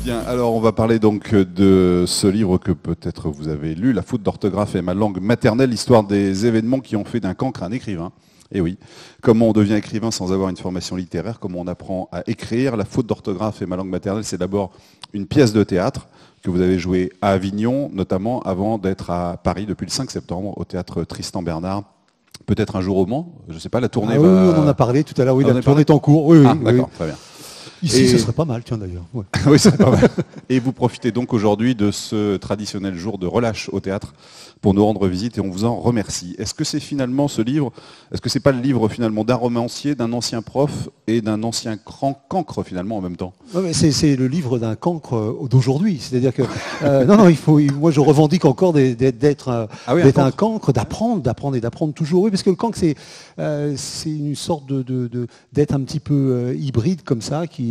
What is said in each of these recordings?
Bien, alors on va parler donc de ce livre que peut-être vous avez lu, La faute d'orthographe est ma langue maternelle, l'histoire des événements qui ont fait d'un cancre un écrivain. Et oui, comment on devient écrivain sans avoir une formation littéraire, comment on apprend à écrire. La faute d'orthographe est ma langue maternelle, c'est d'abord une pièce de théâtre que vous avez jouée à Avignon, notamment avant d'être à Paris depuis le 5 septembre au théâtre Tristan Bernard. Peut-être un jour au Mans, je ne sais pas, la tournée va... Oui, on en a parlé tout à l'heure, oui, la tournée est en cours. Oui, ah, d'accord, très bien. Ici, ce serait pas mal, tiens d'ailleurs. Ouais. Oui, ce serait pas mal. Et vous profitez donc aujourd'hui de ce traditionnel jour de relâche au théâtre pour nous rendre visite et on vous en remercie. Est-ce que c'est finalement ce livre, est-ce que c'est pas le livre finalement d'un romancier, d'un ancien prof et d'un ancien cancre finalement en même temps? C'est le livre d'un cancre d'aujourd'hui. C'est-à-dire que non, moi je revendique encore d'être un cancre, d'apprendre toujours. Oui, parce que le cancre c'est une sorte d'être un petit peu hybride comme ça, qui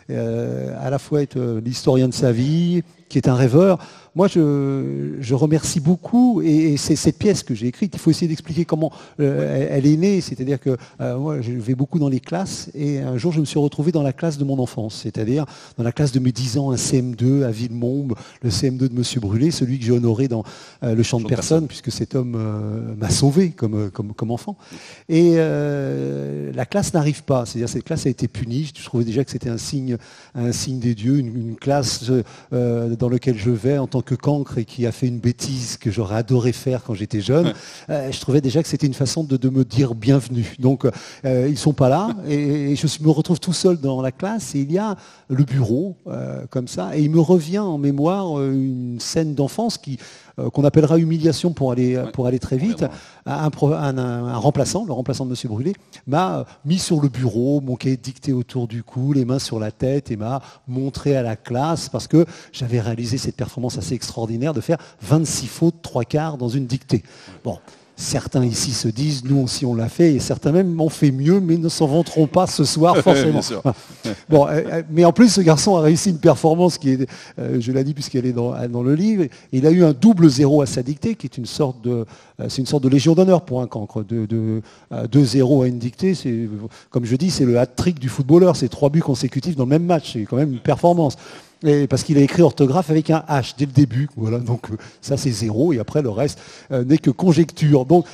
à la fois est l'historien de sa vie, qui est un rêveur. Moi, je remercie beaucoup, et c'est cette pièce que j'ai écrite. Il faut essayer d'expliquer comment elle est née. C'est-à-dire que moi, je vais beaucoup dans les classes, et un jour, je me suis retrouvé dans la classe de mon enfance, c'est-à-dire dans la classe de mes 10 ans, un CM2 à Villemomble, le CM2 de Monsieur Brûlé, celui que j'ai honoré dans Le Chant de personne, puisque cet homme m'a sauvé comme enfant. Et la classe n'arrive pas, c'est-à-dire cette classe a été punie. Je trouvais déjà que c'était un signe des dieux, une classe dans laquelle je vais en tant que cancre et qui a fait une bêtise que j'aurais adoré faire quand j'étais jeune. Je trouvais déjà que c'était une façon de me dire bienvenue. Donc ils sont pas là et me retrouve tout seul dans la classe et il y a le bureau comme ça et il me revient en mémoire une scène d'enfance qu'on appellera humiliation pour aller très vite. Un remplaçant, le remplaçant de Monsieur Brûlé, m'a mis sur le bureau, mon cahier de dictée autour du cou, les mains sur la tête et m'a montré à la classe parce que j'avais réalisé cette performance assez extraordinaire de faire 26 fautes, 3/4 dans une dictée. Bon. Certains ici se disent, nous aussi on l'a fait, et certains même ont fait mieux, mais ne s'en vanteront pas ce soir, forcément. Bon, mais en plus, ce garçon a réussi une performance qui est, je l'ai dit puisqu'elle est dans le livre, et il a eu un double 0 à sa dictée, qui est une sorte de légion d'honneur pour un cancre. 2-0 à une dictée, c'est, comme je dis, c'est le hat-trick du footballeur, c'est 3 buts consécutifs dans le même match, c'est quand même une performance. Et parce qu'il a écrit orthographe avec un H dès le début, voilà. Donc ça c'est 0 et après le reste n'est que conjecture. Donc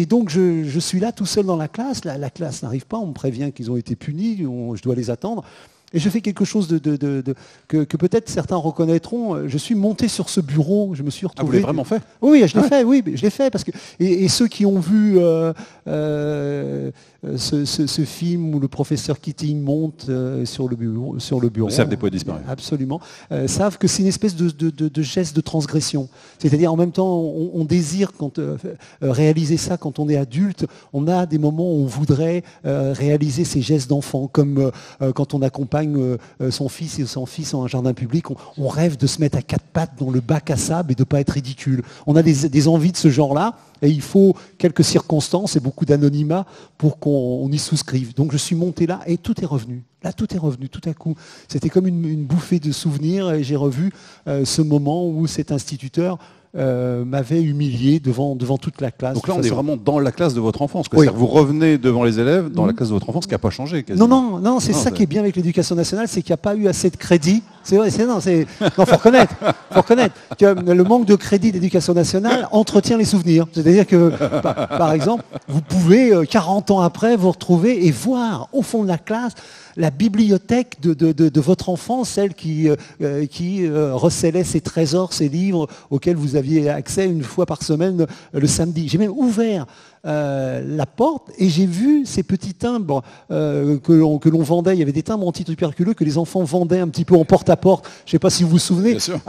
donc je suis là tout seul dans la classe. La classe n'arrive pas, on me prévient qu'ils ont été punis, je dois les attendre. Et je fais quelque chose que peut-être certains reconnaîtront. Je suis monté sur ce bureau, je me suis retrouvé. Ah, vous l'avez vraiment fait? Oui, je l'ai fait. Oui, je l'ai fait parce que et ceux qui ont vu ce film où le professeur Keating monte sur le bureau, Le cercle des poètes disparus. Absolument, savent que c'est une espèce de geste de transgression. C'est-à-dire en même temps, on désire réaliser ça quand on est adulte. On a des moments où on voudrait réaliser ces gestes d'enfant, comme quand on accompagne son fils et son fils en un jardin public, on rêve de se mettre à 4 pattes dans le bac à sable et de ne pas être ridicule. On a des envies de ce genre-là et il faut quelques circonstances et beaucoup d'anonymat pour qu'on y souscrive. Donc je suis monté là et tout est revenu. Là, tout est revenu tout à coup. C'était comme une bouffée de souvenirs et j'ai revu ce moment où cet instituteur m'avait humilié devant toute la classe. Donc là, on est vraiment dans la classe de votre enfance. Oui. Vous revenez devant les élèves dans la classe de votre enfance qui n'a pas changé. Quasiment. Non, c'est ça qui est bien avec l'éducation nationale, c'est qu'il n'y a pas eu assez de crédit. C'est vrai, faut reconnaître. Que le manque de crédit d'éducation nationale entretient les souvenirs. C'est-à-dire que, par exemple, vous pouvez, 40 ans après, vous retrouver et voir au fond de la classe la bibliothèque de votre enfance, celle qui recélait ses trésors, ses livres auxquels vous aviez accès une fois par semaine le samedi. J'ai même ouvert la porte et j'ai vu ces petits timbres que l'on vendait. Il y avait des timbres antituberculeux que les enfants vendaient un petit peu en porte-à-porte. Je ne sais pas si vous vous souvenez. Bien sûr.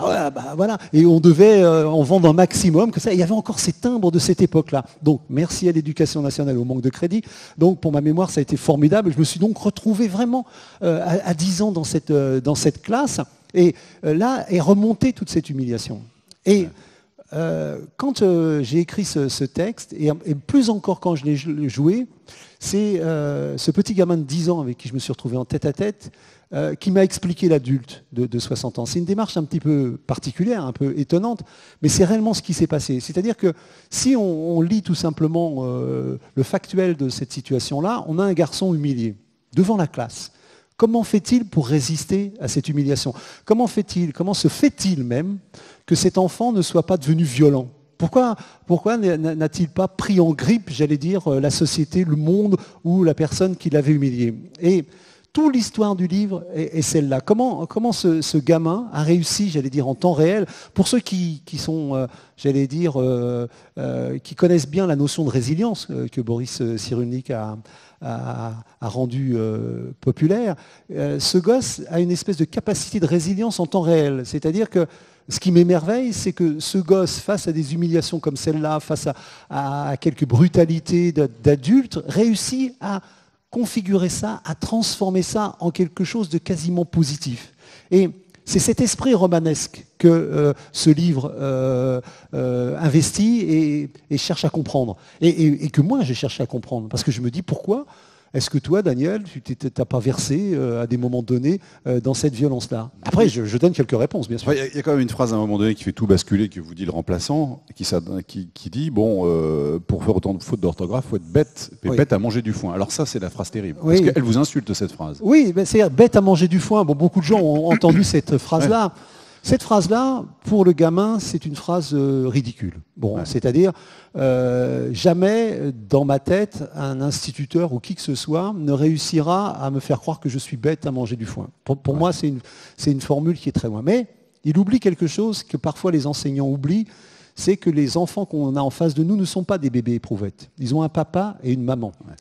Voilà. Et on devait en vendre un maximum. Que ça. Il y avait encore ces timbres de cette époque-là. Donc, merci à l'éducation nationale au manque de crédit. Donc, pour ma mémoire, ça a été formidable. Je me suis donc retrouvé vraiment à 10 ans dans cette classe. Et là est remontée toute cette humiliation. Et quand j'ai écrit ce texte, et plus encore quand je l'ai joué, c'est ce petit gamin de 10 ans avec qui je me suis retrouvé en tête-à-tête qui m'a expliqué l'adulte de 60 ans. C'est une démarche un petit peu particulière, un peu étonnante, mais c'est réellement ce qui s'est passé. C'est-à-dire que si on lit tout simplement le factuel de cette situation-là, on a un garçon humilié devant la classe, Comment fait-il pour résister à cette humiliation? Comment se fait-il même que cet enfant ne soit pas devenu violent? Pourquoi n'a-t-il pas pris en grippe, j'allais dire, la société, le monde ou la personne qui l'avait humilié? Et toute l'histoire du livre est celle-là. Comment ce gamin a réussi, j'allais dire, en temps réel, pour ceux qui sont, j'allais dire, qui connaissent bien la notion de résilience que Boris Cyrulnik a rendu populaire, ce gosse a une espèce de capacité de résilience en temps réel. C'est-à-dire que ce qui m'émerveille, c'est que ce gosse, face à des humiliations comme celle-là, face à quelques brutalités d'adultes, réussit à configurer ça, à transformer ça en quelque chose de quasiment positif. Et c'est cet esprit romanesque que ce livre investit et cherche à comprendre. Et que moi, j'ai cherché à comprendre. Parce que je me dis, pourquoi est-ce que toi, Daniel, tu n'as pas versé à des moments donnés dans cette violence-là? Après, je donne quelques réponses, bien sûr. Il y a quand même une phrase à un moment donné qui fait tout basculer, que vous dit le remplaçant, qui dit, pour faire autant de fautes d'orthographe, il faut être bête, et bête à manger du foin. Alors ça, c'est la phrase terrible. Oui. Parce qu'elle vous insulte, cette phrase. Oui, c'est bête à manger du foin. Bon, beaucoup de gens ont entendu cette phrase-là. Ouais. Cette phrase-là, pour le gamin, c'est une phrase ridicule. Bon, c'est-à-dire, jamais dans ma tête, un instituteur ou qui que ce soit ne réussira à me faire croire que je suis bête à manger du foin. Pour moi, c'est une formule qui est très loin. Mais il oublie quelque chose que parfois les enseignants oublient, c'est que les enfants qu'on a en face de nous ne sont pas des bébés éprouvettes. Ils ont un papa et une maman. Ouais.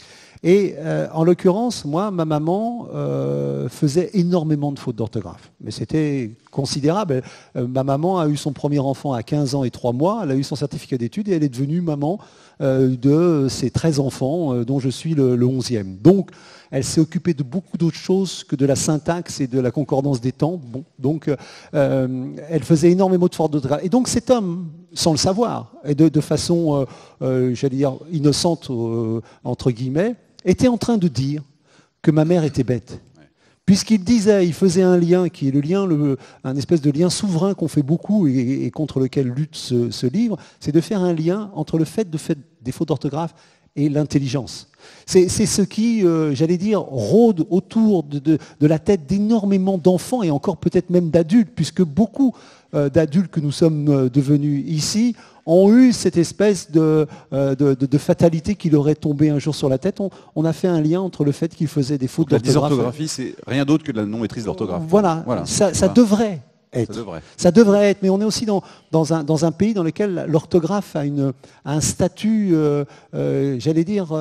Et en l'occurrence, moi, ma maman faisait énormément de fautes d'orthographe. Mais c'était considérable. Ma maman a eu son premier enfant à 15 ans et 3 mois. Elle a eu son certificat d'études et elle est devenue maman de ses 13 enfants, dont je suis le 11e. Donc, elle s'est occupée de beaucoup d'autres choses que de la syntaxe et de la concordance des temps. Bon, donc, elle faisait énormément de fautes d'orthographe. Et donc, cet homme, sans le savoir, et de façon, j'allais dire, innocente, entre guillemets, était en train de dire que ma mère était bête. Puisqu'il disait, il faisait un lien qui est le lien, un espèce de lien souverain qu'on fait beaucoup et contre lequel lutte ce livre, c'est de faire un lien entre le fait de faire des fautes d'orthographe et l'intelligence. C'est ce qui, j'allais dire, rôde autour de la tête d'énormément d'enfants et encore peut-être même d'adultes, puisque beaucoup d'adultes que nous sommes devenus ici ont eu cette espèce de fatalité qui leur est tombée un jour sur la tête. On a fait un lien entre le fait qu'ils faiient des fautes d'orthographe. La dysorthographie, c'est rien d'autre que de la non-maîtrise d'orthographe. Voilà. Ça devrait être. Ça devrait être, mais on est aussi dans un pays dans lequel l'orthographe a un statut, j'allais dire,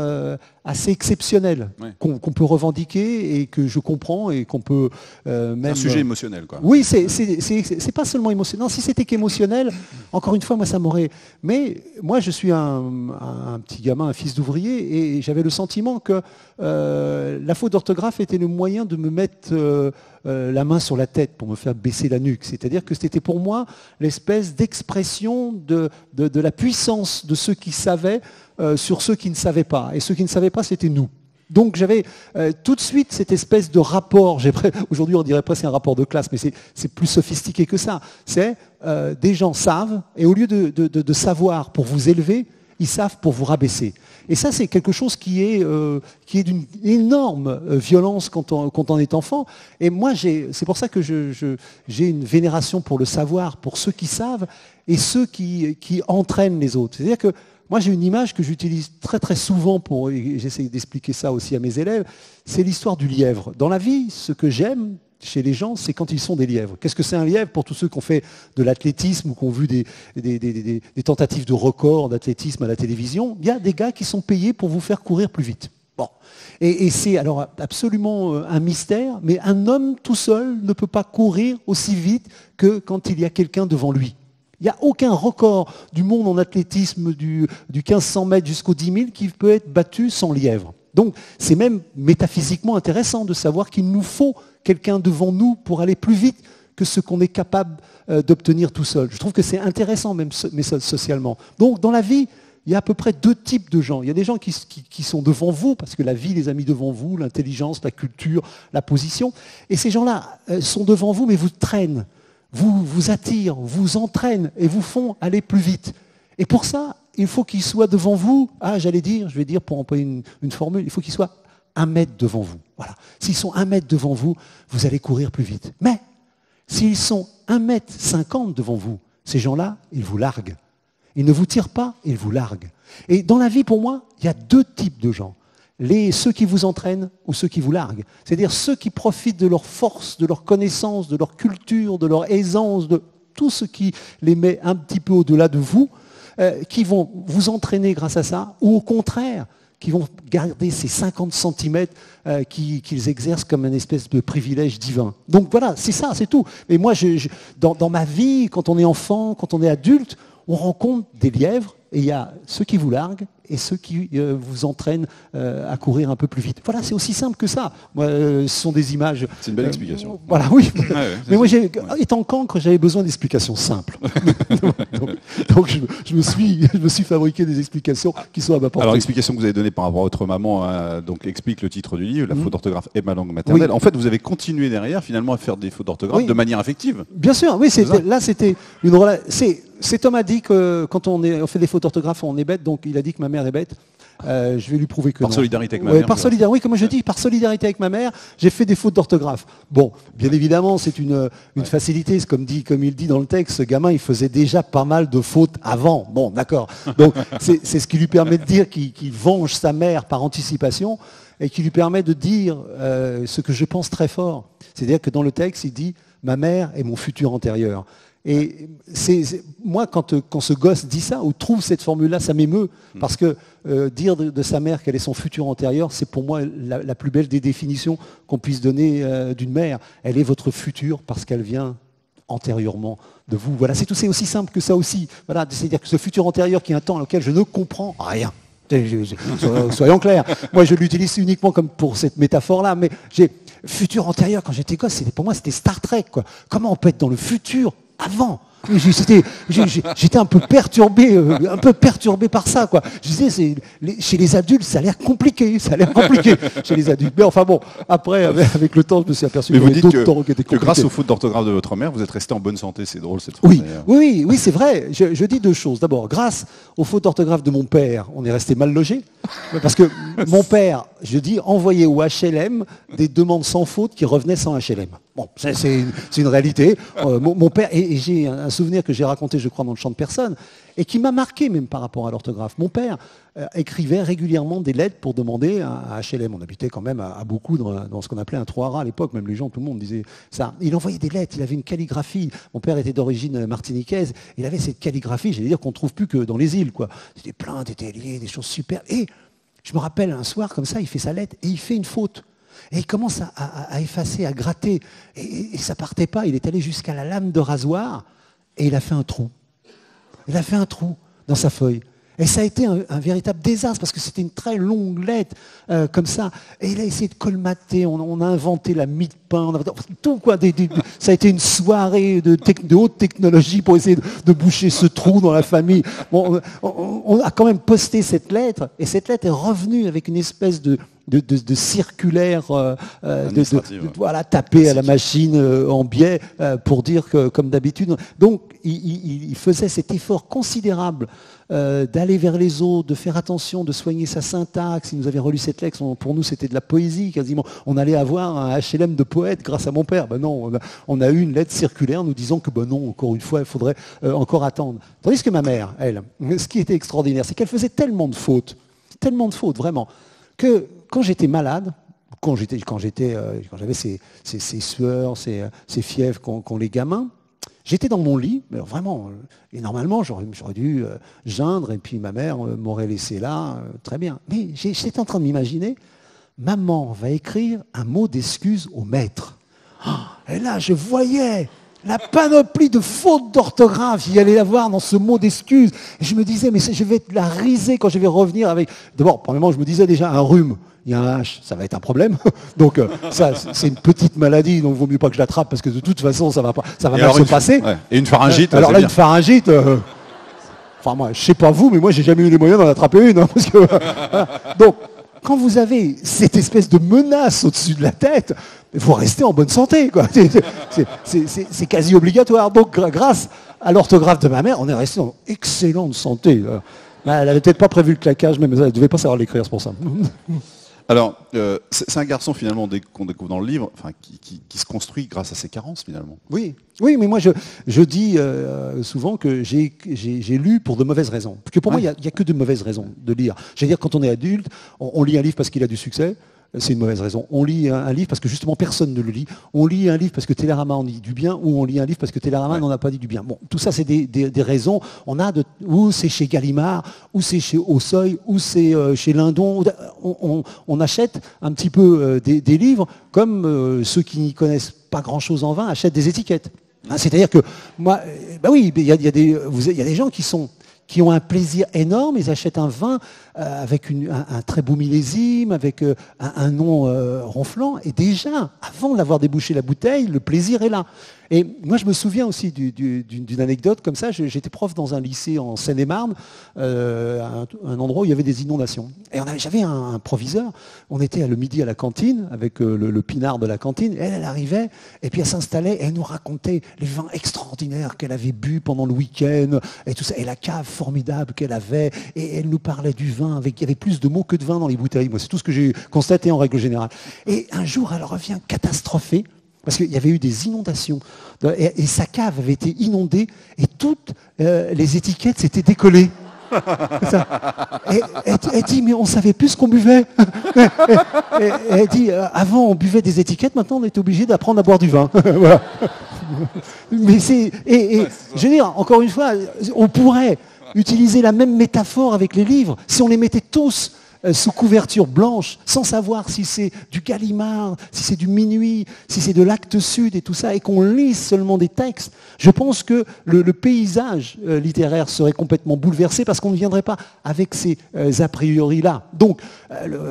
assez exceptionnel, qu'on peut revendiquer et que je comprends et qu'on peut même... C'est un sujet émotionnel, quoi. Oui, c'est pas seulement émotionnel. Non, si c'était qu'émotionnel, encore une fois, moi, ça m'aurait... Mais moi, je suis un petit gamin, un fils d'ouvrier, et j'avais le sentiment que la faute d'orthographe était le moyen de me mettre la main sur la tête pour me faire baisser la nuque. C'est-à-dire que c'était pour moi l'espèce d'expression de la puissance de ceux qui savaient sur ceux qui ne savaient pas. Et ceux qui ne savaient pas, c'était nous. Donc j'avais tout de suite cette espèce de rapport, aujourd'hui on dirait presque un rapport de classe, mais c'est plus sophistiqué que ça. C'est des gens savent, et au lieu de savoir pour vous élever, ils savent pour vous rabaisser. Et ça, c'est quelque chose qui est d'une énorme violence quand on est enfant. Et moi, c'est pour ça que j'ai une vénération pour le savoir, pour ceux qui savent, et ceux qui entraînent les autres. C'est-à-dire que moi, j'ai une image que j'utilise très très souvent et j'essaie d'expliquer ça aussi à mes élèves, c'est l'histoire du lièvre. Dans la vie, ce que j'aime chez les gens, c'est quand ils sont des lièvres. Qu'est-ce que c'est un lièvre pour tous ceux qui ont fait de l'athlétisme ou qui ont vu des tentatives de record d'athlétisme à la télévision? Il y a des gars qui sont payés pour vous faire courir plus vite. Bon. Et c'est alors absolument un mystère, mais un homme tout seul ne peut pas courir aussi vite que quand il y a quelqu'un devant lui. Il n'y a aucun record du monde en athlétisme du 1500 mètres jusqu'au 10 000 qui peut être battu sans lièvre. Donc c'est même métaphysiquement intéressant de savoir qu'il nous faut quelqu'un devant nous pour aller plus vite que ce qu'on est capable d'obtenir tout seul. Je trouve que c'est intéressant même mais socialement. Donc dans la vie, il y a à peu près 2 types de gens. Il y a des gens qui sont devant vous, parce que la vie les a mis devant vous, l'intelligence, la culture, la position. Et ces gens-là sont devant vous, mais vous traînent. Vous attirent, vous entraînent et vous font aller plus vite. Et pour ça, il faut qu'ils soient devant vous, je vais dire pour employer une formule, il faut qu'ils soient 1 mètre devant vous. Voilà. S'ils sont 1 mètre devant vous, vous allez courir plus vite. Mais s'ils sont 1,50 m devant vous, ces gens-là, ils vous larguent. Ils ne vous tirent pas, ils vous larguent. Et dans la vie, pour moi, il y a 2 types de gens. Ceux qui vous entraînent ou ceux qui vous larguent. C'est-à-dire ceux qui profitent de leur force, de leur connaissance, de leur culture, de leur aisance, de tout ce qui les met un petit peu au-delà de vous, qui vont vous entraîner grâce à ça, ou au contraire, qui vont garder ces 50 cm qu'ils exercent comme une espèce de privilège divin. Donc voilà, c'est ça, c'est tout. Et moi, dans ma vie, quand on est enfant, quand on est adulte, on rencontre des lièvres, et il y a ceux qui vous larguent et ceux qui vous entraînent à courir un peu plus vite. Voilà, c'est aussi simple que ça. Moi, ce sont des images... C'est une belle explication. Voilà, oui. Mais moi, étant cancre, j'avais besoin d'explications simples. donc je me suis fabriqué des explications qui sont à ma portée. Alors, l'explication que vous avez donnée par rapport à votre maman donc, explique le titre du livre, La faute d'orthographe est ma langue maternelle. Oui. En fait, vous avez continué derrière, finalement, à faire des fautes d'orthographe de manière affective. Bien sûr, oui. C'était une relation... Cet homme a dit que quand on fait des fautes d'orthographe, on est bête, donc il a dit que ma mère est bête. Je vais lui prouver que par non. Solidarité avec ma mère. Par solidarité, oui, comme je dis, par solidarité avec ma mère, j'ai fait des fautes d'orthographe. Bon, bien évidemment, c'est une facilité. Comme il dit dans le texte, ce gamin, il faisait déjà pas mal de fautes avant. Bon, d'accord. Donc, c'est ce qui lui permet de dire qu'il venge sa mère par anticipation et qui lui permet de dire ce que je pense très fort. C'est-à-dire que dans le texte, il dit « ma mère est mon futur antérieur ». Et moi, quand ce gosse dit ça, ou trouve cette formule-là, ça m'émeut. Parce que dire de sa mère qu'elle est son futur antérieur, c'est pour moi la plus belle des définitions qu'on puisse donner d'une mère. Elle est votre futur parce qu'elle vient antérieurement de vous. Voilà, c'est aussi simple que ça aussi. Voilà, c'est-à-dire que ce futur antérieur qui est un temps auquel je ne comprends rien. Soyons clairs. Moi, je l'utilise uniquement comme pour cette métaphore-là, mais futur antérieur, quand j'étais gosse, pour moi, c'était Star Trek, quoi. Comment on peut être dans le futur avant? J'étais un peu perturbé par ça, quoi. Je disais, chez les adultes, ça a l'air compliqué, chez les adultes. Mais enfin bon, après, avec le temps, je me suis aperçu qu'il y avait d'autres temps qui étaient compliqués. Que grâce aux fautes d'orthographe de votre mère, vous êtes resté en bonne santé, c'est drôle cette phrase. Oui, c'est vrai. Je dis 2 choses. D'abord, grâce aux fautes d'orthographe de mon père, on est resté mal logé. Parce que mon père, je dis, envoyait au HLM des demandes sans faute qui revenaient sans HLM. Bon, c'est une réalité. Mon père, et j'ai un souvenir que j'ai raconté, je crois, dans le champ de personnes, et qui m'a marqué même par rapport à l'orthographe. Mon père écrivait régulièrement des lettres pour demander à HLM. On habitait quand même à beaucoup dans ce qu'on appelait un 3A à l'époque, même les gens, tout le monde disait ça. Il envoyait des lettres, il avait une calligraphie. Mon père était d'origine martiniquaise, il avait cette calligraphie, j'allais dire qu'on ne trouve plus que dans les îles, quoi. C'était plein d'étayés, des choses super. Et je me rappelle un soir, comme ça, il fait sa lettre et il fait une faute. Et il commence à effacer, à gratter. Et ça partait pas. Il est allé jusqu'à la lame de rasoir et il a fait un trou. Il a fait un trou dans sa feuille. Et ça a été un véritable désastre parce que c'était une très longue lettre comme ça. Et il a essayé de colmater. On a inventé la mie de pain. Tout quoi. Ça a été une soirée de haute technologie pour essayer de boucher ce trou dans la famille. Bon, on a quand même posté cette lettre. Et cette lettre est revenue avec une espèce de circulaire voilà, tapé à la machine en biais pour dire que, comme d'habitude. Donc, il faisait cet effort considérable d'aller vers les autres, de faire attention, de soigner sa syntaxe. Il nous avait relu cette lettre, pour nous c'était de la poésie quasiment. On allait avoir un HLM de poète grâce à mon père. Ben non, on a eu une lettre circulaire nous disant que ben non, encore une fois, il faudrait encore attendre. Tandis que ma mère, elle, ce qui était extraordinaire, c'est qu'elle faisait tellement de fautes, vraiment, que quand j'étais malade, quand j'avais ces sueurs, ces fièvres qu'ont les gamins, j'étais dans mon lit, mais vraiment, et normalement j'aurais dû geindre et puis ma mère m'aurait laissé là, très bien. Mais j'étais en train de m'imaginer, maman va écrire un mot d'excuse au maître. Et là, je voyais la panoplie de fautes d'orthographe, il y allait y avoir dans ce mot d'excuse. Et je me disais, mais je vais la riser quand je vais revenir avec... D'abord, premièrement, je me disais déjà, un rhume, il y a un H, ça va être un problème. Donc ça, c'est une petite maladie, donc il vaut mieux pas que je l'attrape, parce que de toute façon, ça va mal se passer. Ouais. Et une pharyngite. Alors là, une pharyngite... Enfin, moi, je sais pas vous, mais moi, j'ai jamais eu les moyens d'en attraper une. Hein, parce que, donc, quand vous avez cette espèce de menace au-dessus de la tête, il faut rester en bonne santé, quoi. C'est quasi obligatoire. Donc, grâce à l'orthographe de ma mère, on est resté en excellente santé. Elle n'avait peut-être pas prévu le claquage, mais elle ne devait pas savoir l'écrire, c'est pour ça. Alors, c'est un garçon finalement qu'on découvre dans le livre, enfin, qui se construit grâce à ses carences finalement. Oui, oui, mais moi je dis souvent que j'ai lu pour de mauvaises raisons. Parce que pour moi, il n'y a que de mauvaises raisons de lire. J'allais dire, quand on est adulte, on lit un livre parce qu'il a du succès. C'est une mauvaise raison. On lit un livre parce que justement personne ne le lit. On lit un livre parce que Télérama en dit du bien, ou on lit un livre parce que Télérama n'en a pas dit du bien. Bon, tout ça, c'est des raisons. On a ou c'est chez Gallimard, ou c'est chez Au Seuil, ou c'est chez Lindon. On achète un petit peu des livres comme ceux qui n'y connaissent pas grand-chose en vin achètent des étiquettes. Hein, c'est-à-dire que moi, bah oui, il y a des gens qui ont un plaisir énorme, ils achètent un vin avec un très beau millésime, avec un nom ronflant, et déjà, avant d'avoir débouché la bouteille, le plaisir est là. Et moi, je me souviens aussi d'une anecdote comme ça. J'étais prof dans un lycée en Seine-et-Marne, un endroit où il y avait des inondations. Et j'avais un proviseur, on était le midi à la cantine, avec le pinard de la cantine, et elle arrivait, et puis elle s'installait, et elle nous racontait les vins extraordinaires qu'elle avait bu pendant le week-end, et tout ça, et la cave formidable qu'elle avait, et elle nous parlait du vin, il y avait plus de mots que de vin dans les bouteilles. Moi, c'est tout ce que j'ai constaté en règle générale. Et un jour, elle revient catastrophée, parce qu'il y avait eu des inondations, et sa cave avait été inondée, et toutes les étiquettes s'étaient décollées. Et elle dit, mais on savait plus ce qu'on buvait. Et elle dit, avant on buvait des étiquettes, maintenant on est obligé d'apprendre à boire du vin. Voilà. Mais je veux dire, encore une fois, on pourrait utiliser la même métaphore avec les livres si on les mettait tous sous couverture blanche, sans savoir si c'est du Gallimard, si c'est du Minuit, si c'est de l'Actes Sud et tout ça, et qu'on lise seulement des textes, je pense que le paysage littéraire serait complètement bouleversé parce qu'on ne viendrait pas avec ces a priori-là. Donc,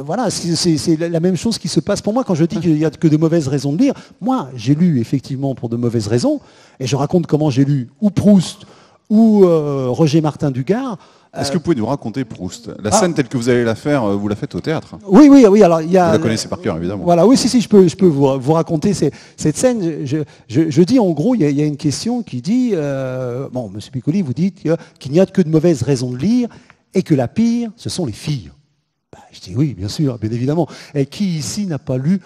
voilà, c'est la même chose qui se passe pour moi quand je dis qu'il n'y a que de mauvaises raisons de lire. Moi, j'ai lu effectivement pour de mauvaises raisons, et je raconte comment j'ai lu ou Proust ou Roger Martin Dugard. Est-ce que vous pouvez nous raconter Proust? La scène telle que vous allez la faire, vous la faites au théâtre? Oui. Alors, vous la connaissez par cœur, évidemment. Voilà, oui, si, je peux vous raconter cette scène. Je dis, en gros, il y a une question qui dit, bon, Monsieur Piccoli, vous dites qu'il n'y a que de mauvaises raisons de lire et que la pire, ce sont les filles. Bah, je dis oui, bien sûr, bien évidemment. Et qui ici n'a pas lu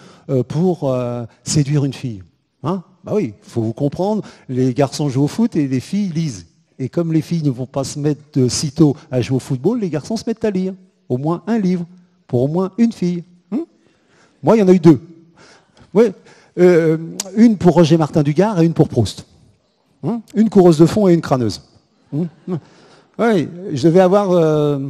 pour séduire une fille, hein? Bah oui, il faut vous comprendre, les garçons jouent au foot et les filles lisent. Et comme les filles ne vont pas se mettre sitôt à jouer au football, les garçons se mettent à lire. Au moins un livre, pour au moins une fille. Moi, il y en a eu deux. Ouais. Une pour Roger Martin Dugard et une pour Proust. Une coureuse de fond et une crâneuse. Oui, je devais avoir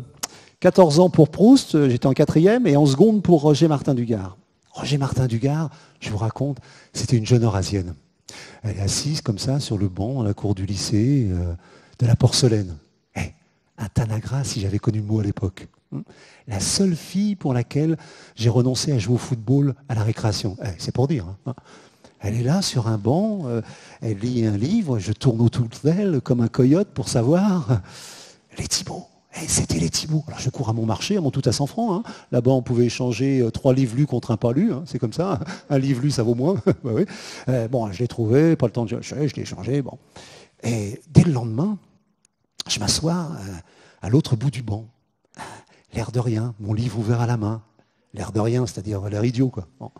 14 ans pour Proust, j'étais en 4e, et en seconde pour Roger Martin Dugard. Roger Martin Dugard, je vous raconte, c'était une jeune Eurasienne. Elle est assise comme ça sur le banc à la cour du lycée, de la porcelaine. Un Tanagra, si j'avais connu le mot à l'époque. La seule fille pour laquelle j'ai renoncé à jouer au football à la récréation. C'est pour dire. Hein. Elle est là sur un banc, elle lit un livre, je tourne autour d'elle comme un coyote pour savoir. Les Thibauts. C'était les Thibauts. Alors je cours à mon marché, à mon tout à 100 francs. Hein. Là-bas, on pouvait échanger 3 livres lus contre un pas lu. Hein. C'est comme ça. Un livre lu, ça vaut moins. Bah oui. Bon, je l'ai trouvé, pas le temps de chercher, je l'ai échangé. Bon. Et dès le lendemain, je m'assois à l'autre bout du banc. L'air de rien, mon livre ouvert à la main. L'air de rien, c'est-à-dire l'air idiot, quoi. Bon.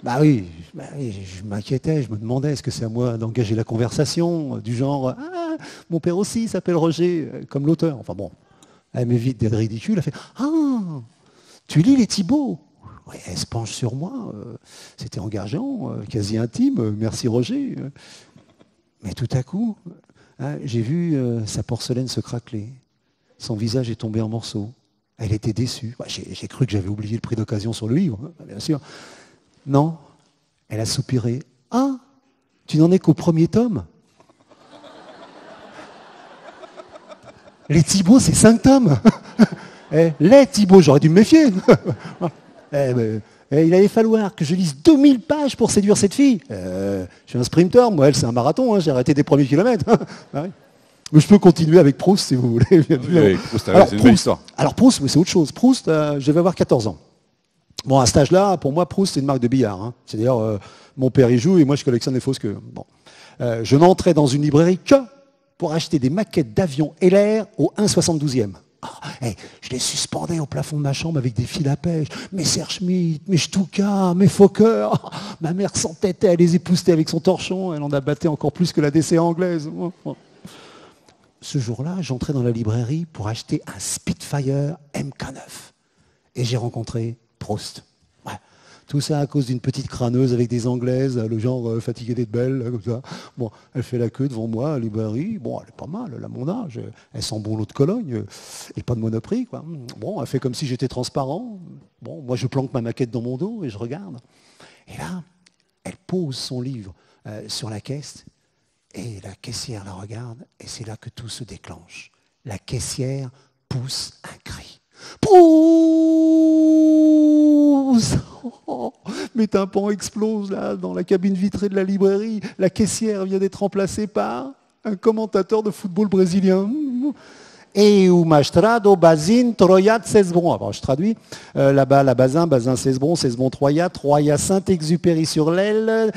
Bah oui, je m'inquiétais, je me demandais, est-ce que c'est à moi d'engager la conversation, du genre, ah, mon père aussi s'appelle Roger, comme l'auteur. Enfin bon. Elle m'évite d'être ridicule, elle fait « Ah, tu lis les Thibauts ?» Ouais, elle se penche sur moi, c'était engageant, quasi intime, merci Roger. Mais tout à coup, j'ai vu sa porcelaine se craqueler, son visage est tombé en morceaux, elle était déçue. J'ai cru que j'avais oublié le prix d'occasion sur le livre, bien sûr. Non, elle a soupiré. « Ah, tu n'en es qu'au premier tome ?» Les Thibauts, c'est 5 tomes. Les Thibauts, j'aurais dû me méfier. Il allait falloir que je lise 2000 pages pour séduire cette fille. Je suis un sprinter, moi, elle, c'est un marathon. Hein, j'ai arrêté des premiers kilomètres. Mais je peux continuer avec Proust, si vous voulez. Oui, Proust, c'est une belle histoire. Alors Proust, c'est autre chose. Proust, je devais avoir 14 ans. Bon, à cet âge-là, pour moi, Proust, c'est une marque de billard. Hein. C'est-à-dire, mon père y joue et moi, je collectionne les fausses queues. Bon. Je n'entrais dans une librairie que pour acheter des maquettes d'avions LR au 1,72e. Je les suspendais au plafond de ma chambre avec des fils à pêche. Mes Serre-Schmitt, mes Stuka, mes Fokker. Ma mère s'entêtait, elle les époussetait avec son torchon. Elle en abattait encore plus que la DC anglaise. Ce jour-là, j'entrais dans la librairie pour acheter un Spitfire MK9. Et j'ai rencontré Proust. Ouais. Tout ça à cause d'une petite crâneuse avec des Anglaises, le genre fatiguée d'être belle, comme ça. Bon, elle fait la queue devant moi à la librairie. Bon, elle est pas mal, elle a mon âge. Elle sent bon l'eau de Cologne. Et pas de Monoprix, quoi. Bon, elle fait comme si j'étais transparent. Bon, moi, je planque ma maquette dans mon dos et je regarde. Et là, elle pose son livre sur la caisse. Et la caissière la regarde. Et c'est là que tout se déclenche. La caissière pousse un cri. Proust! Mes tympans explosent là dans la cabine vitrée de la librairie. La caissière vient d'être remplacée par un commentateur de football brésilien. Et o Mastrado, Bazin, Troyat, Cesbron. Alors je traduis. Là-bas, la Bazin, Bazin, Cesbron, Cesbron, Troyat, Troyat, Saint-Exupéry sur l'aile.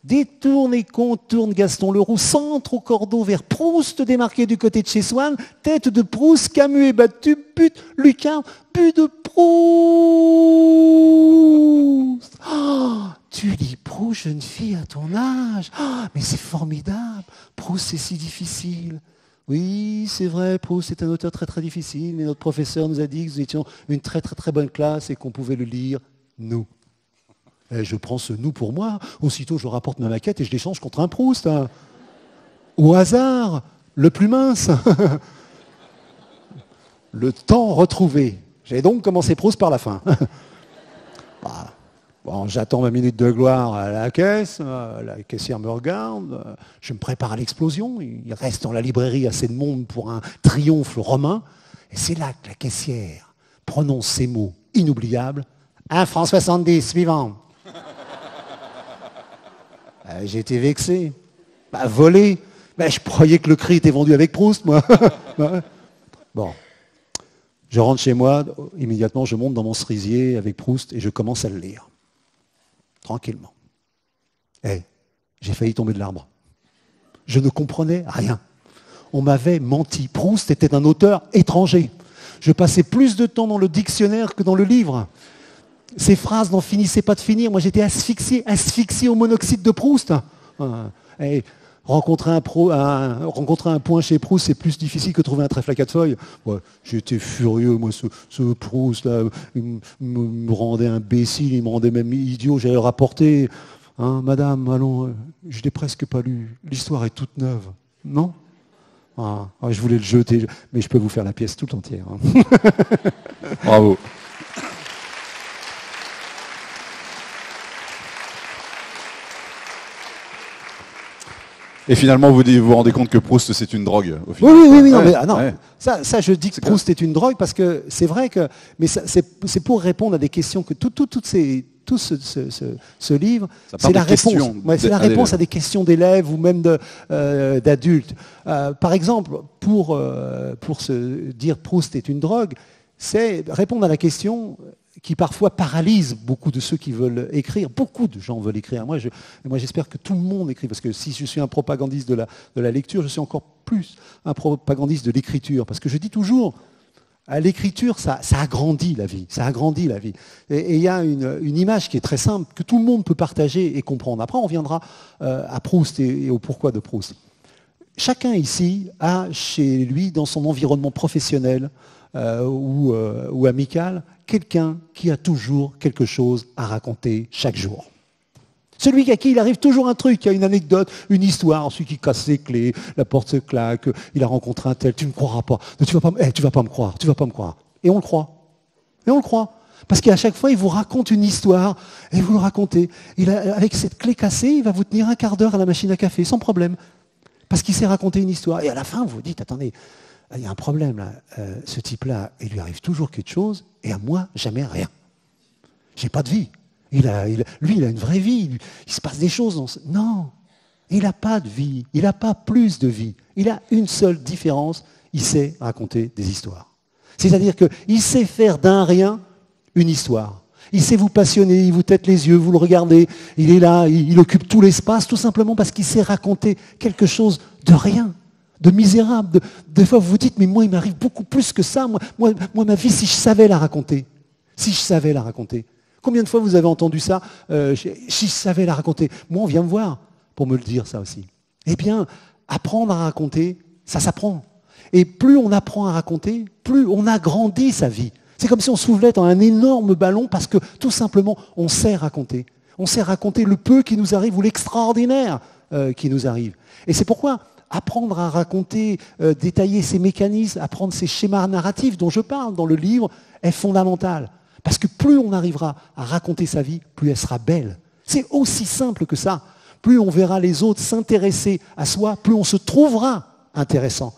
Détourne et contourne Gaston Leroux, centre au cordeau vers Proust, démarqué du côté de chez Swann, tête de Proust, Camus est battu, but, Lucarne, but de Proust. Oh, tu lis Proust, jeune fille, à ton âge. Oh, mais c'est formidable. Proust, c'est si difficile. Oui, c'est vrai, Proust est un auteur très très difficile, mais notre professeur nous a dit que nous étions une très très très bonne classe et qu'on pouvait le lire, nous. Et je prends ce nous pour moi, aussitôt je rapporte ma maquette et je l'échange contre un Proust. Hein. Au hasard, le plus mince. Le temps retrouvé. J'ai donc commencé Proust par la fin. Bon, j'attends ma minute de gloire à la caisse, la caissière me regarde, je me prépare à l'explosion, il reste dans la librairie assez de monde pour un triomphe romain, et c'est là que la caissière prononce ces mots inoubliables. 1 franc 70, suivant. J'ai été vexé. Volé. Je croyais que le cri était vendu avec Proust, moi. Bon. Je rentre chez moi, immédiatement je monte dans mon cerisier avec Proust et je commence à le lire. Tranquillement. J'ai failli tomber de l'arbre. Je ne comprenais rien. On m'avait menti. Proust était un auteur étranger. Je passais plus de temps dans le dictionnaire que dans le livre. Ces phrases n'en finissaient pas de finir. Moi, j'étais asphyxié au monoxyde de Proust. Rencontrer un point chez Proust, c'est plus difficile que trouver un trèfle à 4 feuilles. Ouais, j'étais furieux, moi, ce Proust-là. Il me rendait imbécile, il me rendait même idiot. J'allais le rapporter. Madame, allons, je l'ai presque pas lu. L'histoire est toute neuve. Non ? Je voulais le jeter, mais je peux vous faire la pièce toute entière. Hein. Bravo. Et finalement, vous vous rendez compte que Proust, c'est une drogue, au final. Oui. Non. Ça, je dis que Proust est une drogue parce que c'est vrai que... Mais c'est pour répondre à des questions que tout ce livre, c'est la réponse. C'est la réponse à des questions d'élèves ou même d'adultes. Par exemple, pour se dire Proust est une drogue, c'est répondre à la question qui parfois paralyse beaucoup de ceux qui veulent écrire. Beaucoup de gens veulent écrire. Moi, j'espère que tout le monde écrit, parce que si je suis un propagandiste de la lecture, je suis encore plus un propagandiste de l'écriture. Parce que je dis toujours, l'écriture, ça agrandit la vie. Ça agrandit la vie. Et il y a une image qui est très simple, que tout le monde peut partager et comprendre. Après, on reviendra à Proust et au pourquoi de Proust. Chacun ici a chez lui, dans son environnement professionnel ou amical, quelqu'un qui a toujours quelque chose à raconter chaque jour. Celui à qui il arrive toujours un truc, qui a une anecdote, une histoire, celui qui casse les clés, la porte se claque, il a rencontré un tel, tu ne me croiras pas. Tu vas pas me croire. Et on le croit. Parce qu'à chaque fois, il vous raconte une histoire, et vous le racontez. Avec cette clé cassée, il va vous tenir un quart d'heure à la machine à café, sans problème. Parce qu'il s'est raconté une histoire. Et à la fin, vous vous dites, attendez, il y a un problème là. Ce type-là, il lui arrive toujours quelque chose, et à moi, jamais rien. J'ai pas de vie. Lui, il a une vraie vie. Il se passe des choses. Non, il n'a pas de vie. Il n'a pas plus de vie. Il a une seule différence. Il sait raconter des histoires. C'est-à-dire qu'il sait faire d'un rien une histoire. Il sait vous passionner, il vous tête les yeux, vous le regardez. Il est là, il occupe tout l'espace, tout simplement parce qu'il sait raconter quelque chose de rien. de misérable. Des fois, vous vous dites, mais moi, il m'arrive beaucoup plus que ça. Moi, ma vie, si je savais la raconter. Si je savais la raconter. Combien de fois vous avez entendu ça si je savais la raconter. Moi, on vient me voir pour me le dire, ça aussi. Eh bien, apprendre à raconter, ça s'apprend. Et plus on apprend à raconter, plus on agrandit sa vie. C'est comme si on soulevait dans un énorme ballon parce que, tout simplement, on sait raconter. On sait raconter le peu qui nous arrive ou l'extraordinaire qui nous arrive. Et c'est pourquoi apprendre à raconter, détailler ces mécanismes, apprendre ces schémas narratifs dont je parle dans le livre est fondamental. Parce que plus on arrivera à raconter sa vie, plus elle sera belle. C'est aussi simple que ça. Plus on verra les autres s'intéresser à soi, plus on se trouvera intéressant.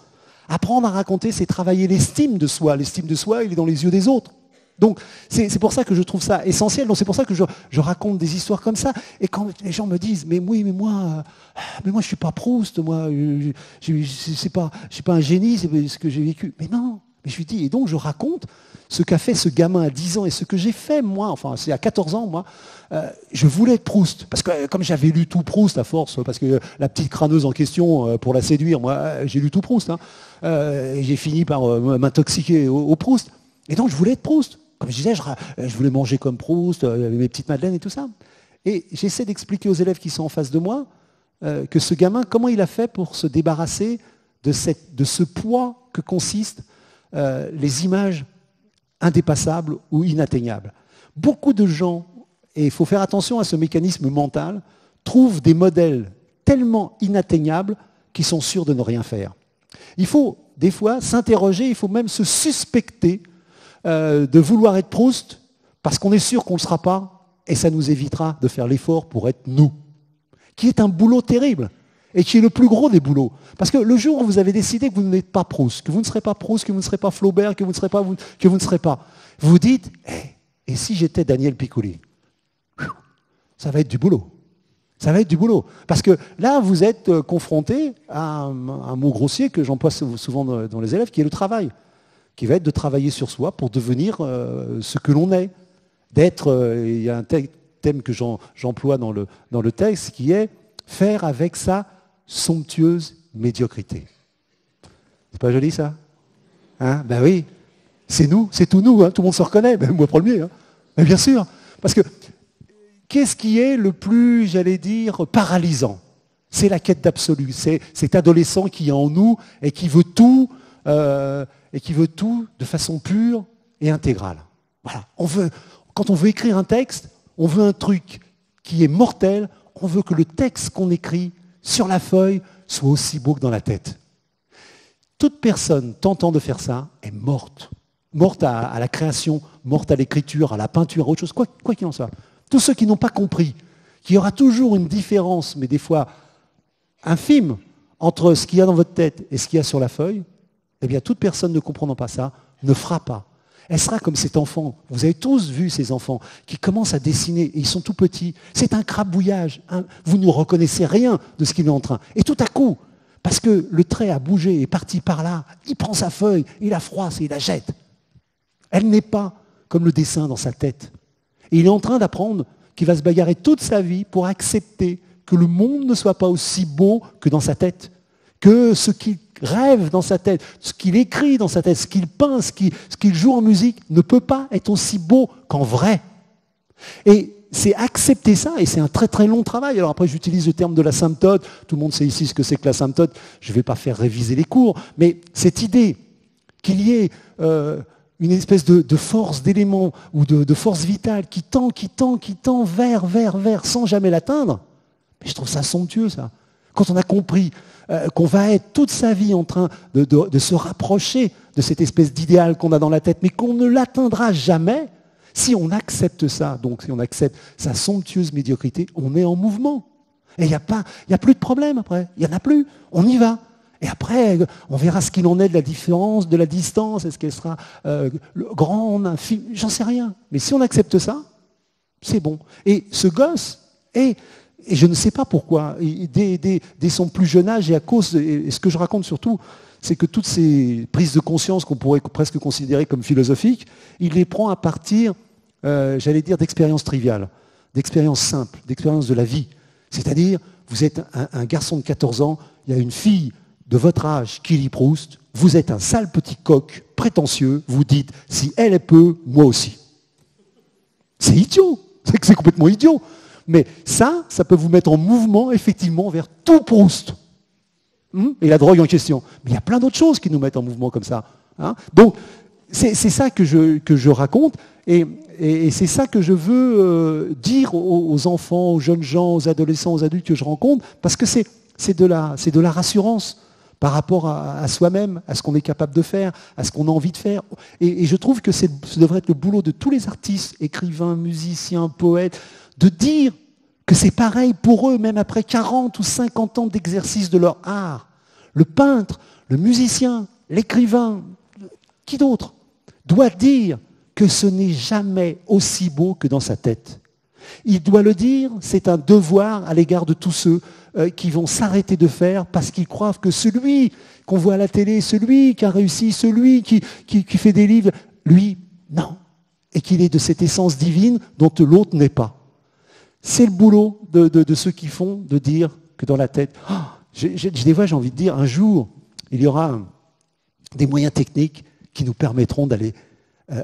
Apprendre à raconter, c'est travailler l'estime de soi. L'estime de soi, il est dans les yeux des autres. Donc, c'est pour ça que je trouve ça essentiel. Donc, c'est pour ça que je raconte des histoires comme ça. Et quand les gens me disent, mais oui, mais moi, je suis pas Proust, moi, c'est pas un génie, c'est ce que j'ai vécu. Mais non, mais je lui dis, et donc je raconte ce qu'a fait ce gamin à 10 ans et ce que j'ai fait, moi, enfin, c'est à 14 ans, moi, je voulais être Proust. Parce que comme j'avais lu tout Proust à force, parce que la petite crâneuse en question, pour la séduire, moi, j'ai lu tout Proust. Et j'ai fini par m'intoxiquer au Proust. Et donc, je voulais être Proust. Comme je disais, je voulais manger comme Proust, mes petites madeleines et tout ça. Et j'essaie d'expliquer aux élèves qui sont en face de moi que ce gamin, comment il a fait pour se débarrasser de ce poids que consistent les images indépassables ou inatteignables. Beaucoup de gens, et il faut faire attention à ce mécanisme mental, trouvent des modèles tellement inatteignables qu'ils sont sûrs de ne rien faire. Il faut des fois s'interroger, il faut même se suspecter de vouloir être Proust parce qu'on est sûr qu'on ne le sera pas et ça nous évitera de faire l'effort pour être nous, qui est un boulot terrible et qui est le plus gros des boulots. Parce que le jour où vous avez décidé que vous n'êtes pas Proust, que vous ne serez pas Proust, que vous ne serez pas Flaubert, que vous ne serez pas, vous vous dites, et si j'étais Daniel Piccoli? Ça va être du boulot. Ça va être du boulot. Parce que là, vous êtes confronté à un mot grossier que j'emploie souvent dans les élèves, qui est le travail. Qui va être de travailler sur soi pour devenir ce que l'on est. D'être, il y a un thème que j'emploie dans le texte, qui est faire avec sa somptueuse médiocrité. C'est pas joli ça? Ben oui, c'est nous, c'est tout nous, tout le monde se reconnaît, même moi premier. Mais bien sûr, parce que qu'est-ce qui est le plus, j'allais dire, paralysant? C'est la quête d'absolu, c'est cet adolescent qui est en nous et qui veut tout, de façon pure et intégrale. Voilà. Quand on veut écrire un texte, on veut un truc qui est mortel, on veut que le texte qu'on écrit sur la feuille soit aussi beau que dans la tête. Toute personne tentant de faire ça est morte. Morte à la création, morte à l'écriture, à la peinture, à autre chose, quoi qu'il en soit. Tous ceux qui n'ont pas compris qu'il y aura toujours une différence, mais des fois infime, entre ce qu'il y a dans votre tête et ce qu'il y a sur la feuille, eh bien, toute personne ne comprenant pas ça ne fera pas. Elle sera comme cet enfant. Vous avez tous vu ces enfants qui commencent à dessiner, et ils sont tout petits. C'est un crabouillage. Vous ne reconnaissez rien de ce qu'il est en train. Et tout à coup, parce que le trait a bougé, est parti par là, il prend sa feuille, il la froisse et il la jette. Elle n'est pas comme le dessin dans sa tête. Et il est en train d'apprendre qu'il va se bagarrer toute sa vie pour accepter que le monde ne soit pas aussi beau que dans sa tête, que ce qu'il rêve dans sa tête, ce qu'il écrit dans sa tête, ce qu'il peint, ce qu'il joue en musique, ne peut pas être aussi beau qu'en vrai. Et c'est accepter ça, et c'est un très très long travail. Alors après, j'utilise le terme de l'asymptote. Tout le monde sait ici ce que c'est que l'asymptote. Je ne vais pas faire réviser les cours, mais cette idée qu'il y ait une espèce de force d'élément ou de force vitale qui tend vers, sans jamais l'atteindre, mais je trouve ça somptueux, ça. Quand on a compris qu'on va être toute sa vie en train de se rapprocher de cette espèce d'idéal qu'on a dans la tête, mais qu'on ne l'atteindra jamais, si on accepte ça, donc si on accepte sa somptueuse médiocrité, on est en mouvement. Et il n'y a plus de problème après. Il n'y en a plus. On y va. Et après, on verra ce qu'il en est de la différence, de la distance. Est-ce qu'elle sera grande, infime? J'en sais rien. Mais si on accepte ça, c'est bon. Et ce gosse est... Et je ne sais pas pourquoi, dès son plus jeune âge, et à cause, et ce que je raconte surtout, c'est que toutes ces prises de conscience qu'on pourrait presque considérer comme philosophiques, il les prend à partir, j'allais dire, d'expériences triviales, d'expériences simples, d'expériences de la vie. C'est-à-dire, vous êtes un garçon de 14 ans, il y a une fille de votre âge qui lit Proust, vous êtes un sale petit coq prétentieux, vous dites, si elle peut, moi aussi. C'est idiot, c'est complètement idiot. Mais ça peut vous mettre en mouvement, effectivement, vers tout Proust. Et la drogue en question. Mais il y a plein d'autres choses qui nous mettent en mouvement comme ça. Hein. Donc, c'est ça que je raconte, et c'est ça que je veux dire aux enfants, aux jeunes gens, aux adolescents, aux adultes que je rencontre, parce que c'est de la rassurance par rapport à soi-même, à ce qu'on est capable de faire, à ce qu'on a envie de faire. Et je trouve que ce devrait être le boulot de tous les artistes, écrivains, musiciens, poètes, de dire que c'est pareil pour eux, même après 40 ou 50 ans d'exercice de leur art. Le peintre, le musicien, l'écrivain, qui d'autre, doit dire que ce n'est jamais aussi beau que dans sa tête. Il doit le dire, c'est un devoir à l'égard de tous ceux qui vont s'arrêter de faire parce qu'ils croient que celui qu'on voit à la télé, celui qui a réussi, celui qui fait des livres, lui, non. Et qu'il est de cette essence divine dont l'autre n'est pas. C'est le boulot de ceux qui font, de dire que dans la tête, des fois j'ai envie de dire, un jour, il y aura des moyens techniques qui nous permettront d'aller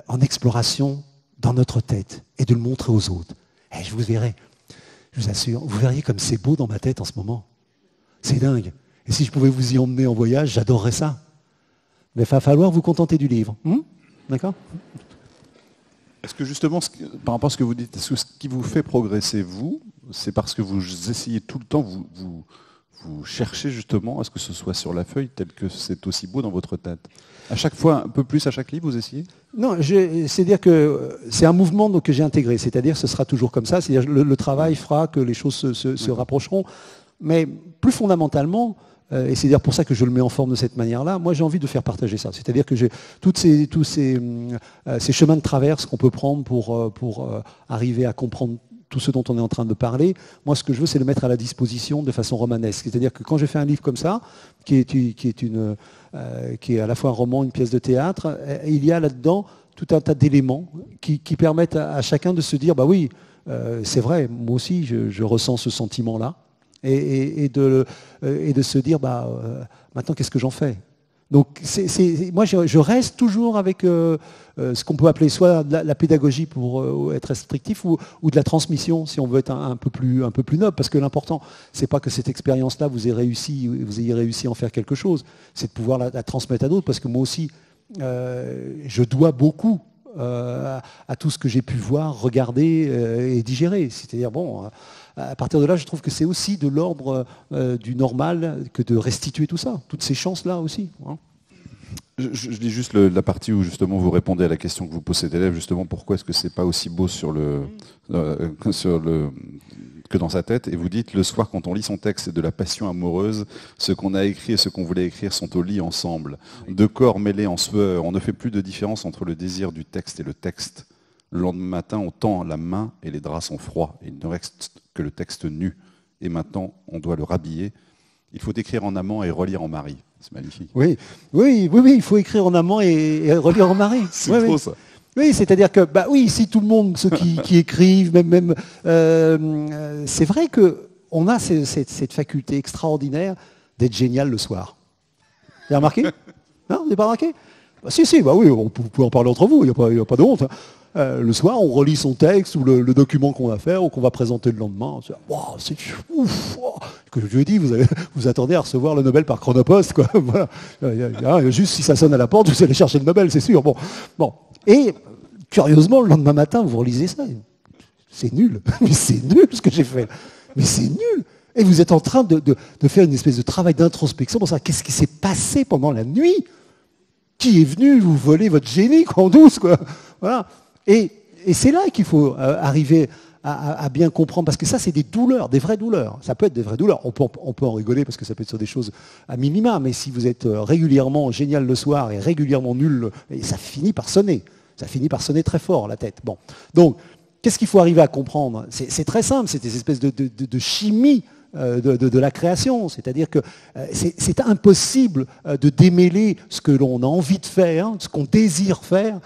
en exploration dans notre tête et de le montrer aux autres. Et je vous verrai, je vous assure, vous verriez comme c'est beau dans ma tête en ce moment. C'est dingue. Et si je pouvais vous y emmener en voyage, j'adorerais ça. Mais il va falloir vous contenter du livre. D'accord ? Est-ce que justement, par rapport à ce que vous dites, est-ce que ce qui vous fait progresser, vous, c'est parce que vous essayez tout le temps, vous cherchez justement à ce que ce soit sur la feuille tel que c'est aussi beau dans votre tête. À chaque fois, un peu plus à chaque livre, vous essayez ? Non, c'est-à-dire que c'est un mouvement que j'ai intégré. C'est-à-dire que ce sera toujours comme ça. C'est-à-dire le travail fera que les choses se rapprocheront. Mais plus fondamentalement, et c'est-à-dire pour ça que je le mets en forme de cette manière-là, moi j'ai envie de faire partager ça. C'est-à-dire que j'ai tous ces chemins de traverse qu'on peut prendre pour arriver à comprendre tout ce dont on est en train de parler. Moi, ce que je veux, c'est le mettre à la disposition de façon romanesque. C'est-à-dire que quand je fais un livre comme ça, qui est à la fois un roman, une pièce de théâtre, il y a là-dedans tout un tas d'éléments qui permettent à chacun de se dire, bah oui, c'est vrai, moi aussi, je ressens ce sentiment-là, et de se dire, maintenant, qu'est-ce que j'en fais ? Donc, moi, je reste toujours avec ce qu'on peut appeler soit la pédagogie pour être restrictif ou de la transmission, si on veut être un peu plus noble. Parce que l'important, c'est pas que cette expérience-là, vous ayez réussi à en faire quelque chose. C'est de pouvoir la transmettre à d'autres. Parce que moi aussi, je dois beaucoup à tout ce que j'ai pu voir, regarder et digérer. C'est-à-dire, à partir de là, je trouve que c'est aussi de l'ordre du normal que de restituer tout ça, toutes ces chances-là aussi. Hein. Je lis juste la partie où justement vous répondez à la question que vous posez cet élève, justement pourquoi est-ce que c'est pas aussi beau que dans sa tête, et vous dites le soir quand on lit son texte c'est de la passion amoureuse, ce qu'on a écrit et ce qu'on voulait écrire sont au lit ensemble, deux corps mêlés en sueur, on ne fait plus de différence entre le désir du texte et le texte. Le lendemain matin, on tend la main et les draps sont froids. Il ne reste que le texte nu. Et maintenant, on doit le rhabiller. Il faut écrire en amant et relire en mari. C'est magnifique. Oui, il faut écrire en amant et relire en mari. C'est trop ça. Oui, c'est-à-dire que, si tout le monde, ceux qui écrivent, même c'est vrai qu'on a cette faculté extraordinaire d'être génial le soir. Vous avez remarqué ? Non, vous n'avez pas remarqué ? Si, oui, vous pouvez en parler entre vous, il n'y a pas de honte. Le soir, on relit son texte ou le document qu'on va faire ou qu'on va présenter le lendemain. Wow, c'est ouf. Que je lui ai dit, vous attendez à recevoir le Nobel par Chronopost, quoi. Voilà. Juste si ça sonne à la porte, vous allez chercher le Nobel, c'est sûr. Bon. Et curieusement, le lendemain matin, vous relisez ça. C'est nul. Mais c'est nul ce que j'ai fait. Mais c'est nul. Et vous êtes en train de faire une espèce de travail d'introspection pour savoir qu'est-ce qui s'est passé pendant la nuit. Qui est venu vous voler votre génie, quoi, en douce, quoi. Voilà. Et c'est là qu'il faut arriver à bien comprendre, parce que ça, c'est des douleurs, des vraies douleurs. Ça peut être des vraies douleurs. On peut en rigoler, parce que ça peut être sur des choses à minima, mais si vous êtes régulièrement génial le soir et régulièrement nul, ça finit par sonner. Ça finit par sonner très fort, la tête. Bon. Donc, qu'est-ce qu'il faut arriver à comprendre ? C'est très simple, c'est des espèces de chimie de la création. C'est-à-dire que c'est impossible de démêler ce que l'on a envie de faire, ce qu'on désire faire,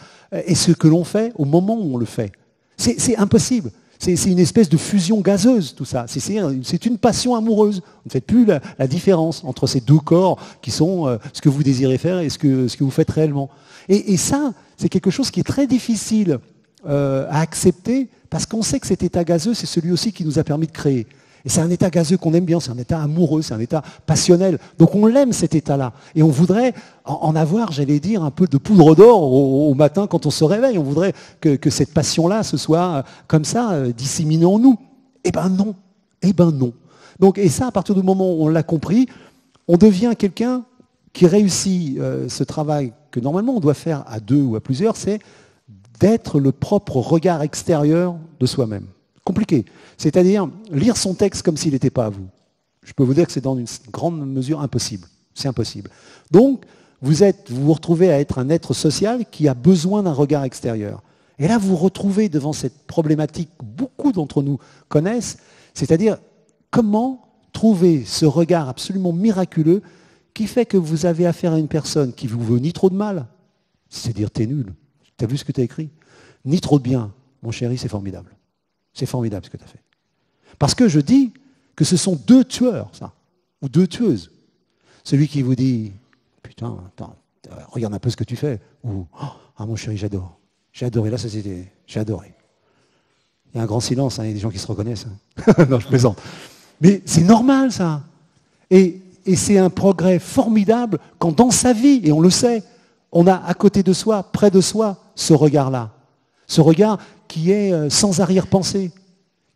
et ce que l'on fait au moment où on le fait. C'est impossible. C'est une espèce de fusion gazeuse, tout ça. C'est une passion amoureuse. Vous ne faites plus la différence entre ces deux corps qui sont ce que vous désirez faire et ce que vous faites réellement. Et ça, c'est quelque chose qui est très difficile à accepter parce qu'on sait que cet état gazeux, c'est celui aussi qui nous a permis de créer. Et c'est un état gazeux qu'on aime bien, c'est un état amoureux, c'est un état passionnel. Donc on l'aime cet état-là. Et on voudrait en avoir, j'allais dire, un peu de poudre d'or au matin quand on se réveille. On voudrait que cette passion-là se soit comme ça, disséminée en nous. Eh ben non. Eh ben non. Donc, et ça, à partir du moment où on l'a compris, on devient quelqu'un qui réussit ce travail que normalement on doit faire à deux ou à plusieurs, c'est d'être le propre regard extérieur de soi-même. Compliqué. C'est-à-dire lire son texte comme s'il n'était pas à vous. Je peux vous dire que c'est dans une grande mesure impossible. C'est impossible. Donc, vous vous retrouvez à être un être social qui a besoin d'un regard extérieur. Et là, vous vous retrouvez devant cette problématique que beaucoup d'entre nous connaissent, c'est-à-dire comment trouver ce regard absolument miraculeux qui fait que vous avez affaire à une personne qui vous veut ni trop de mal, c'est dire t'es nul, t'as vu ce que t'as écrit, ni trop de bien, mon chéri, c'est formidable. C'est formidable ce que tu as fait. Parce que je dis que ce sont deux tueurs, ça, ou deux tueuses. Celui qui vous dit, putain, attends, regarde un peu ce que tu fais, ou, ah mon chéri, j'adore. J'ai adoré la société, j'ai adoré. Il y a un grand silence, hein, il y a des gens qui se reconnaissent. Hein. Non, je plaisante. Mais c'est normal, ça. Et c'est un progrès formidable quand dans sa vie, et on le sait, on a à côté de soi, près de soi, ce regard-là. Ce regard qui est sans arrière-pensée,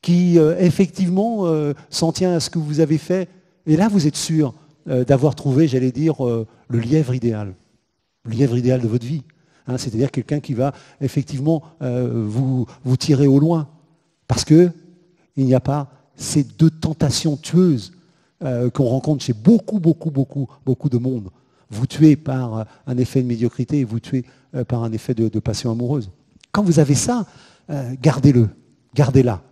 qui effectivement s'en tient à ce que vous avez fait. Et là, vous êtes sûr d'avoir trouvé, j'allais dire, le lièvre idéal de votre vie. Hein, c'est-à-dire quelqu'un qui va effectivement vous tirer au loin. Parce qu'il n'y a pas ces deux tentations tueuses qu'on rencontre chez beaucoup de monde. Vous tuez par un effet de médiocrité et vous tuez par un effet de passion amoureuse. Quand vous avez ça, gardez-le, gardez-la.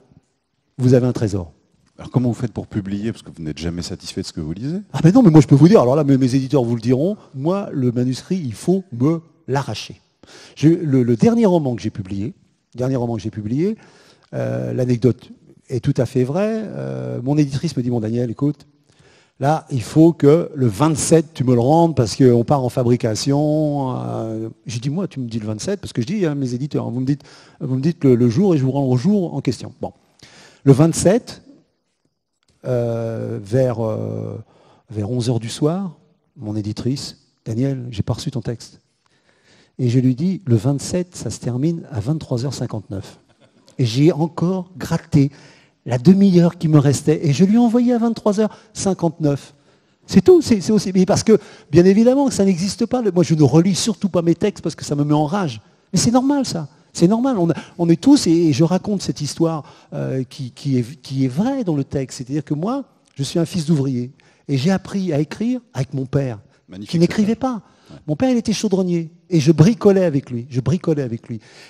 Vous avez un trésor. Alors comment vous faites pour publier? Parce que vous n'êtes jamais satisfait de ce que vous lisez. Ah mais non, mais moi je peux vous dire, alors là mes éditeurs vous le diront, moi le manuscrit, il faut me l'arracher. Le dernier roman que j'ai publié, l'anecdote est tout à fait vraie. Mon éditrice me dit, bon Daniel, écoute, là, il faut que le 27, tu me le rendes parce qu'on part en fabrication. J'ai dit, moi, tu me dis le 27, parce que je dis à mes éditeurs, vous me dites le jour et je vous rends au jour en question. Bon. Le 27, vers 11h du soir, mon éditrice, Daniel, j'ai pas reçu ton texte. Et je lui dis, le 27, ça se termine à 23h59. Et j'ai encore gratté la demi-heure qui me restait, et je lui ai envoyé à 23h59. C'est tout, c'est aussi. Mais parce que, bien évidemment, ça n'existe pas. Moi, je ne relis surtout pas mes textes parce que ça me met en rage. Mais c'est normal, ça. C'est normal. On est tous, et je raconte cette histoire qui est vraie dans le texte. C'est-à-dire que moi, je suis un fils d'ouvrier, et j'ai appris à écrire avec mon père, qui n'écrivait pas. Mon père, il était chaudronnier, et je bricolais avec lui.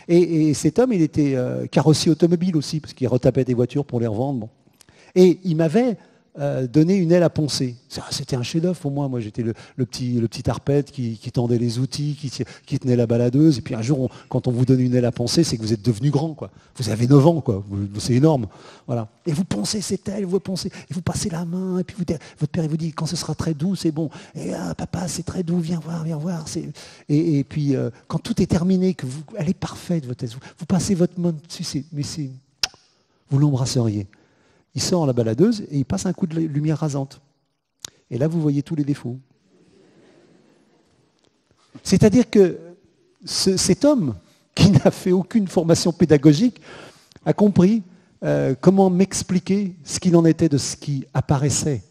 Et cet homme, il était carrossier automobile aussi, parce qu'il retapait des voitures pour les revendre. Bon. Et il m'avait donné une aile à poncer. C'était un chef-d'œuvre pour moi. Moi, j'étais le petit arpète qui tendait les outils, qui tenait la baladeuse. Et puis un jour, quand on vous donne une aile à poncer, c'est que vous êtes devenu grand, quoi. Vous avez 9 ans, quoi. C'est énorme. Voilà. Et vous poncez cette aile, vous poncez, et vous passez la main, et puis votre père il vous dit, quand ce sera très doux, c'est bon. Et papa, c'est très doux, viens voir. Et puis, quand tout est terminé, elle est parfaite, votre aile, vous passez votre main dessus, vous l'embrasseriez. Il sort la baladeuse et il passe un coup de lumière rasante. Et là, vous voyez tous les défauts. C'est-à-dire que cet homme, qui n'a fait aucune formation pédagogique, a compris comment m'expliquer ce qu'il en était de ce qui apparaissait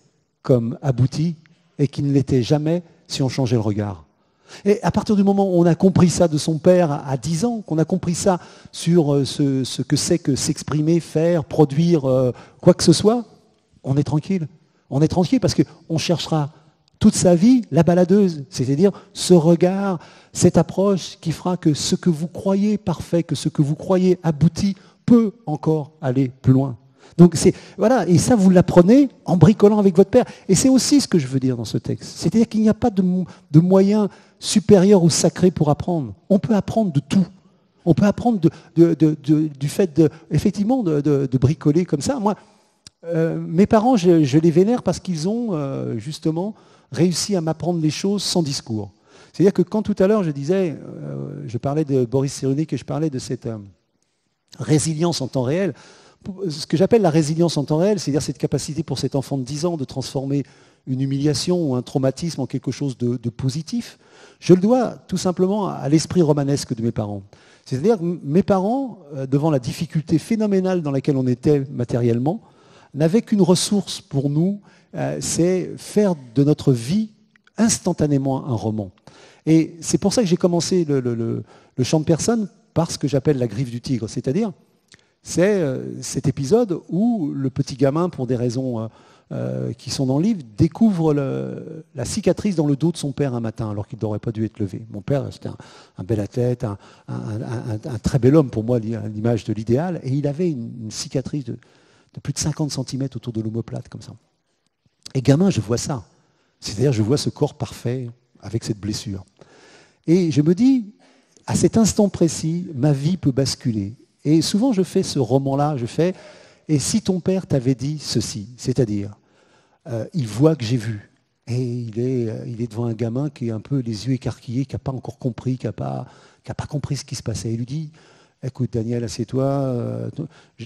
comme abouti et qui ne l'était jamais si on changeait le regard. Et à partir du moment où on a compris ça de son père à 10 ans, qu'on a compris ça sur ce que c'est que s'exprimer, faire, produire quoi que ce soit, on est tranquille. On est tranquille parce qu'on cherchera toute sa vie la baladeuse, c'est-à-dire ce regard, cette approche qui fera que ce que vous croyez parfait, que ce que vous croyez abouti peut encore aller plus loin. Donc voilà, et ça vous l'apprenez en bricolant avec votre père. Et c'est aussi ce que je veux dire dans ce texte. C'est-à-dire qu'il n'y a pas de moyen supérieur ou sacré pour apprendre. On peut apprendre de tout. On peut apprendre du fait effectivement de bricoler comme ça. Moi, mes parents, je les vénère parce qu'ils ont justement réussi à m'apprendre les choses sans discours. C'est-à-dire que quand tout à l'heure je parlais de Boris Cyrulnik et je parlais de cette résilience en temps réel, ce que j'appelle la résilience en temps réel, c'est-à-dire cette capacité pour cet enfant de 10 ans de transformer une humiliation ou un traumatisme en quelque chose de positif, je le dois tout simplement à l'esprit romanesque de mes parents. C'est-à-dire que mes parents, devant la difficulté phénoménale dans laquelle on était matériellement, n'avaient qu'une ressource pour nous, c'est faire de notre vie instantanément un roman. Et c'est pour ça que j'ai commencé le chant de personne par ce que j'appelle la griffe du tigre, c'est-à-dire c'est cet épisode où le petit gamin, pour des raisons qui sont dans le livre, découvre la cicatrice dans le dos de son père un matin, alors qu'il n'aurait pas dû être levé. Mon père, c'était un bel athlète, un très bel homme pour moi, à l'image de l'idéal, et il avait une cicatrice de plus de 50 cm autour de l'omoplate, comme ça. Et gamin, je vois ça. C'est-à-dire, je vois ce corps parfait avec cette blessure. Et je me dis, à cet instant précis, ma vie peut basculer. Et souvent, je fais ce roman-là, et si ton père t'avait dit ceci, c'est-à-dire, il voit que j'ai vu, et il est devant un gamin qui est un peu les yeux écarquillés, qui n'a pas encore compris, qui n'a pas compris ce qui se passait. Il lui dit, écoute Daniel, assieds-toi,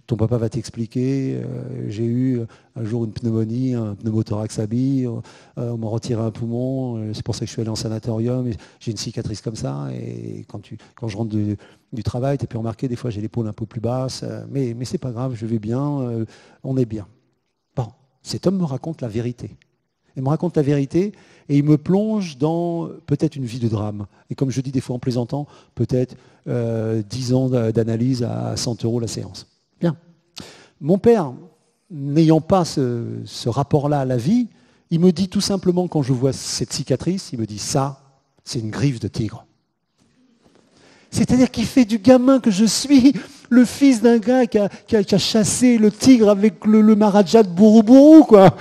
ton papa va t'expliquer, j'ai eu un jour une pneumonie, un pneumothorax à billes, on m'a retiré un poumon, c'est pour ça que je suis allé en sanatorium, j'ai une cicatrice comme ça, et quand je rentre du travail, tu as pu remarquer, des fois j'ai l'épaule un peu plus basse, mais c'est pas grave, je vais bien, on est bien. Bon, cet homme me raconte la vérité. Il me raconte la vérité et il me plonge dans peut-être une vie de drame. Et comme je dis des fois en plaisantant, peut-être 10 ans d'analyse à 100 € la séance. Bien. Mon père, n'ayant pas ce rapport-là à la vie, il me dit tout simplement, quand je vois cette cicatrice, il me dit, ça, c'est une griffe de tigre. C'est-à-dire qu'il fait du gamin que je suis le fils d'un gars qui a chassé le tigre avec le Maharaja de Buru-Buru, quoi.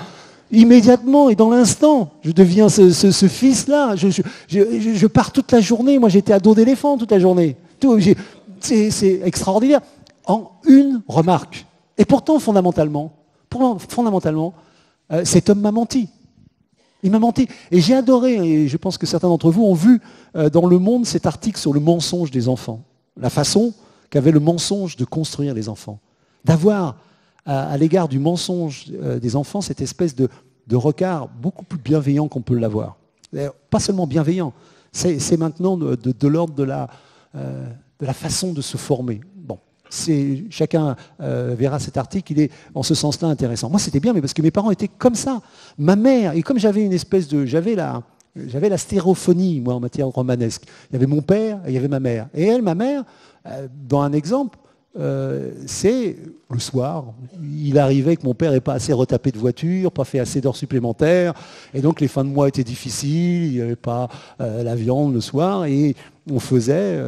Immédiatement et dans l'instant, je deviens ce fils-là. Je pars toute la journée. Moi, j'étais à dos d'éléphant toute la journée. C'est extraordinaire. En une remarque. Et pourtant, fondamentalement, cet homme m'a menti. Il m'a menti. Et j'ai adoré, et je pense que certains d'entre vous ont vu dans Le Monde cet article sur le mensonge des enfants. La façon qu'avait le mensonge de construire les enfants. D'avoir à l'égard du mensonge des enfants cette espèce de regard beaucoup plus bienveillant qu'on peut l'avoir. Pas seulement bienveillant, c'est maintenant de l'ordre de la façon de se former. Bon, chacun verra cet article, il est en ce sens-là intéressant. Moi, c'était bien, mais parce que mes parents étaient comme ça. Ma mère, et comme j'avais une espèce de... J'avais la stéréophonie, moi, en matière romanesque. Il y avait mon père et il y avait ma mère. Et elle, ma mère, dans un exemple, c'est le soir, il arrivait que mon père n'ait pas assez retapé de voiture, pas fait assez d'heures supplémentaires, et donc les fins de mois étaient difficiles, il n'y avait pas la viande le soir, et on faisait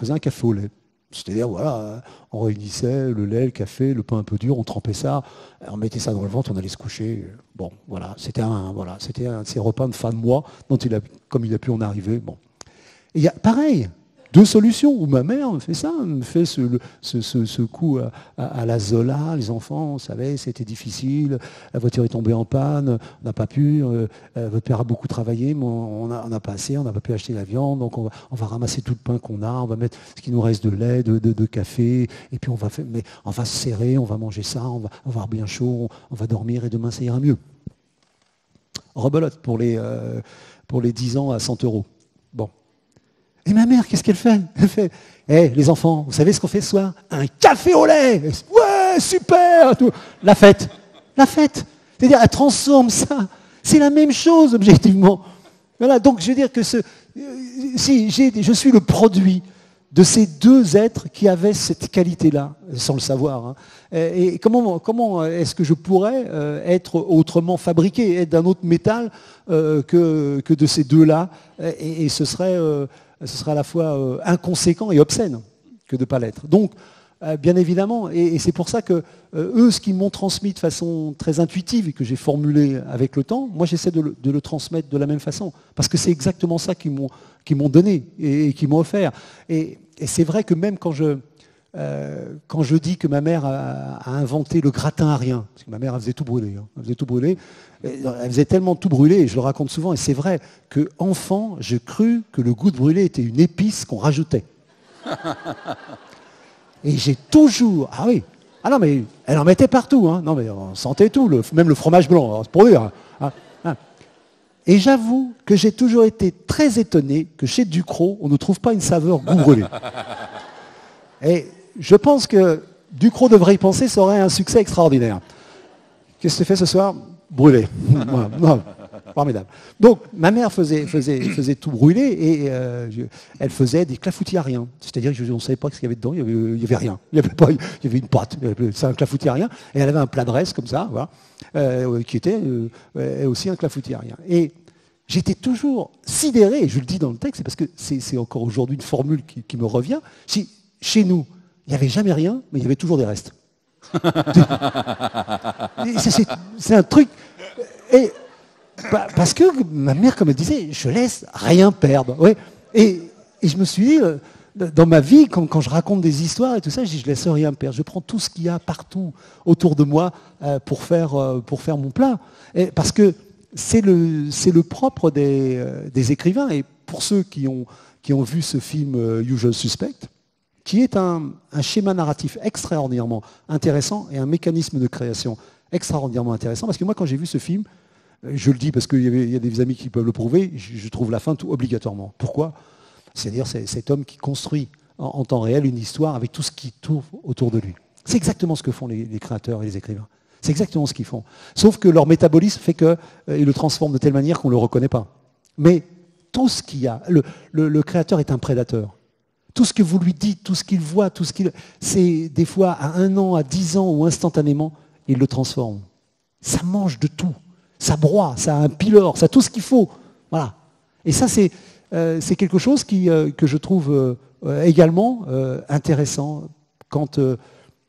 un café au lait. C'est-à-dire, voilà, on réunissait le lait, le café, le pain un peu dur, on trempait ça, on mettait ça dans le ventre, on allait se coucher. Bon, voilà, c'était un de ces repas de fin de mois dont comme il a pu en arriver. Bon. Et il y a pareil. Deux solutions, où ma mère me fait ça, me fait ce coup à la Zola, les enfants, vous savez, c'était difficile, la voiture est tombée en panne, on n'a pas pu, votre père a beaucoup travaillé, mais on n'a pas assez, on n'a pas pu acheter la viande, donc on va ramasser tout le pain qu'on a, on va mettre ce qui nous reste de lait, de café, et puis on va se serrer, on va manger ça, on va avoir bien chaud, on va dormir et demain ça ira mieux. Rebelote pour les 10 ans à 100 €. Bon. Et ma mère, qu'est-ce qu'elle fait? Elle fait, les enfants, vous savez ce qu'on fait ce soir? Un café au lait. Ouais, super. Tout. La fête. C'est-à-dire, elle transforme ça. C'est la même chose, objectivement. Voilà, donc je veux dire que je suis le produit de ces deux êtres qui avaient cette qualité-là, sans le savoir. Hein. Et comment est-ce que je pourrais être autrement fabriqué, être d'un autre métal que de ces deux-là? Et ce serait à la fois inconséquent et obscène que de ne pas l'être. Donc, Bien évidemment. Et c'est pour ça que eux, ce qu'ils m'ont transmis de façon très intuitive et que j'ai formulé avec le temps, moi j'essaie de le transmettre de la même façon. Parce que c'est exactement ça qu'ils m'ont donné et qu'ils m'ont offert. Et c'est vrai que même quand je dis que ma mère a inventé le gratin à rien, parce que ma mère elle faisait tout brûler, elle faisait tout brûler, elle faisait tellement tout brûler, et je le raconte souvent, et c'est vrai qu'enfant, j'ai cru que le goût de brûlé était une épice qu'on rajoutait. Et j'ai toujours... Ah oui. Ah non, mais elle en mettait partout. Hein. Non, mais on sentait tout, même le fromage blanc, c'est pour dire. Hein. Et j'avoue que j'ai toujours été très étonné que chez Ducrot, on ne trouve pas une saveur goût brûlé. Et je pense que Ducrot devrait y penser, ça aurait un succès extraordinaire. Qu'est-ce que tu fais ce soir? Brûlé. Non, formidable. Donc, ma mère faisait tout brûler et elle faisait des clafoutis à rien. C'est-à-dire qu'on ne savait pas ce qu'il y avait dedans, il n'y avait rien. Il y avait une pâte, c'est un clafoutis à rien. Et elle avait un plat de reste comme ça, voilà, qui était aussi un clafoutis à rien. Et j'étais toujours sidéré, et je le dis dans le texte, c'est parce que c'est encore aujourd'hui une formule qui me revient. Si, chez nous, il n'y avait jamais rien, mais il y avait toujours des restes. C'est un truc... Parce que ma mère, comme elle disait, je laisse rien perdre. Ouais. Et je me suis dit, dans ma vie, quand je raconte des histoires et tout ça, je dis, je laisse rien perdre. Je prends tout ce qu'il y a partout autour de moi pour faire mon plat. Parce que c'est le propre des écrivains. Et pour ceux qui ont vu ce film Usual Suspect, qui est un schéma narratif extraordinairement intéressant et un mécanisme de création extraordinairement intéressant. Parce que moi, quand j'ai vu ce film, je le dis parce qu'il y a des amis qui peuvent le prouver, je trouve la fin tout obligatoirement. Pourquoi? C'est-à-dire cet homme qui construit en temps réel une histoire avec tout ce qui tourne autour de lui. C'est exactement ce que font les créateurs et les écrivains. C'est exactement ce qu'ils font. Sauf que leur métabolisme fait qu'ils le transforment de telle manière qu'on ne le reconnaît pas. Mais tout ce qu'il y a, le créateur est un prédateur. Tout ce que vous lui dites, tout ce qu'il voit, c'est des fois à 1 an, à 10 ans ou instantanément, il le transforme. Ça mange de tout. Ça broie, ça a un pylore, ça a tout ce qu'il faut. Voilà. Et ça, c'est quelque chose que je trouve également intéressant quand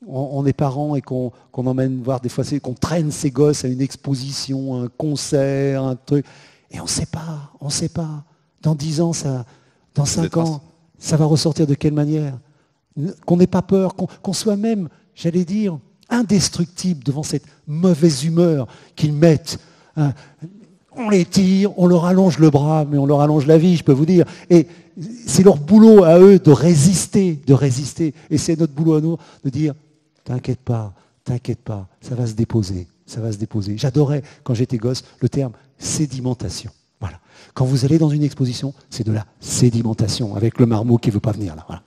on est parent et qu'on emmène voir des fois, qu'on traîne ses gosses à une exposition, un concert, un truc. Et on ne sait pas. Dans 10 ans, dans 5 ans, ça va ressortir de quelle manière? Qu'on n'ait pas peur, qu'on soit même, j'allais dire, indestructible devant cette mauvaise humeur qu'ils mettent. On les tire, on leur allonge le bras, mais on leur allonge la vie, je peux vous dire. Et c'est leur boulot à eux de résister. Et c'est notre boulot à nous de dire, t'inquiète pas, ça va se déposer. J'adorais, quand j'étais gosse, le terme sédimentation. Voilà. Quand vous allez dans une exposition, c'est de la sédimentation, avec le marmot qui ne veut pas venir là. Voilà.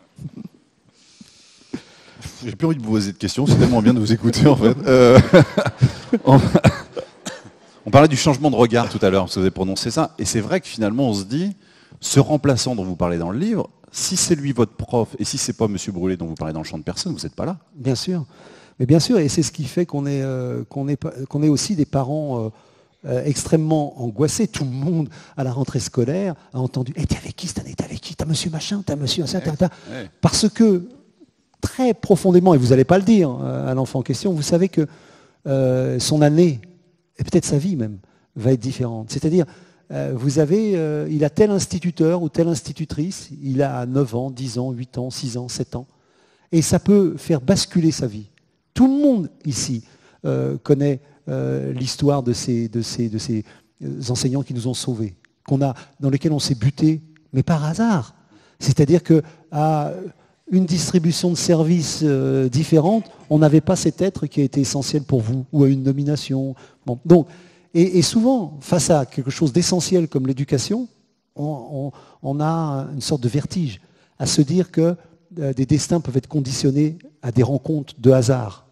J'ai plus envie de vous poser de questions, c'est tellement bien de vous écouter en fait. On parlait du changement de regard tout à l'heure, parce que vous avez prononcé ça, et c'est vrai que finalement on se dit, ce remplaçant dont vous parlez dans le livre, si c'est lui votre prof, et si c'est pas M. Brûlé dont vous parlez dans le champ de personne, vous n'êtes pas là. Bien sûr, mais bien sûr, et c'est ce qui fait qu'on est aussi des parents extrêmement angoissés. Tout le monde, à la rentrée scolaire, a entendu, t'es avec qui cette année? T'es avec qui? T'as monsieur machin, t'as monsieur ça, Parce que, très profondément, et vous n'allez pas le dire à l'enfant en question, vous savez que son année, et peut-être sa vie même, va être différente. C'est-à-dire, il a tel instituteur ou telle institutrice, il a 9 ans, 10 ans, 8 ans, 6 ans, 7 ans, et ça peut faire basculer sa vie. Tout le monde ici connaît l'histoire de ces enseignants qui nous ont sauvés, dans lesquels on s'est buté, mais par hasard. C'est-à-dire qu'à une distribution de services différente, on n'avait pas cet être qui a été essentiel pour vous, ou à une nomination. Bon, donc, et souvent, face à quelque chose d'essentiel comme l'éducation, on a une sorte de vertige à se dire que des destins peuvent être conditionnés à des rencontres de hasard.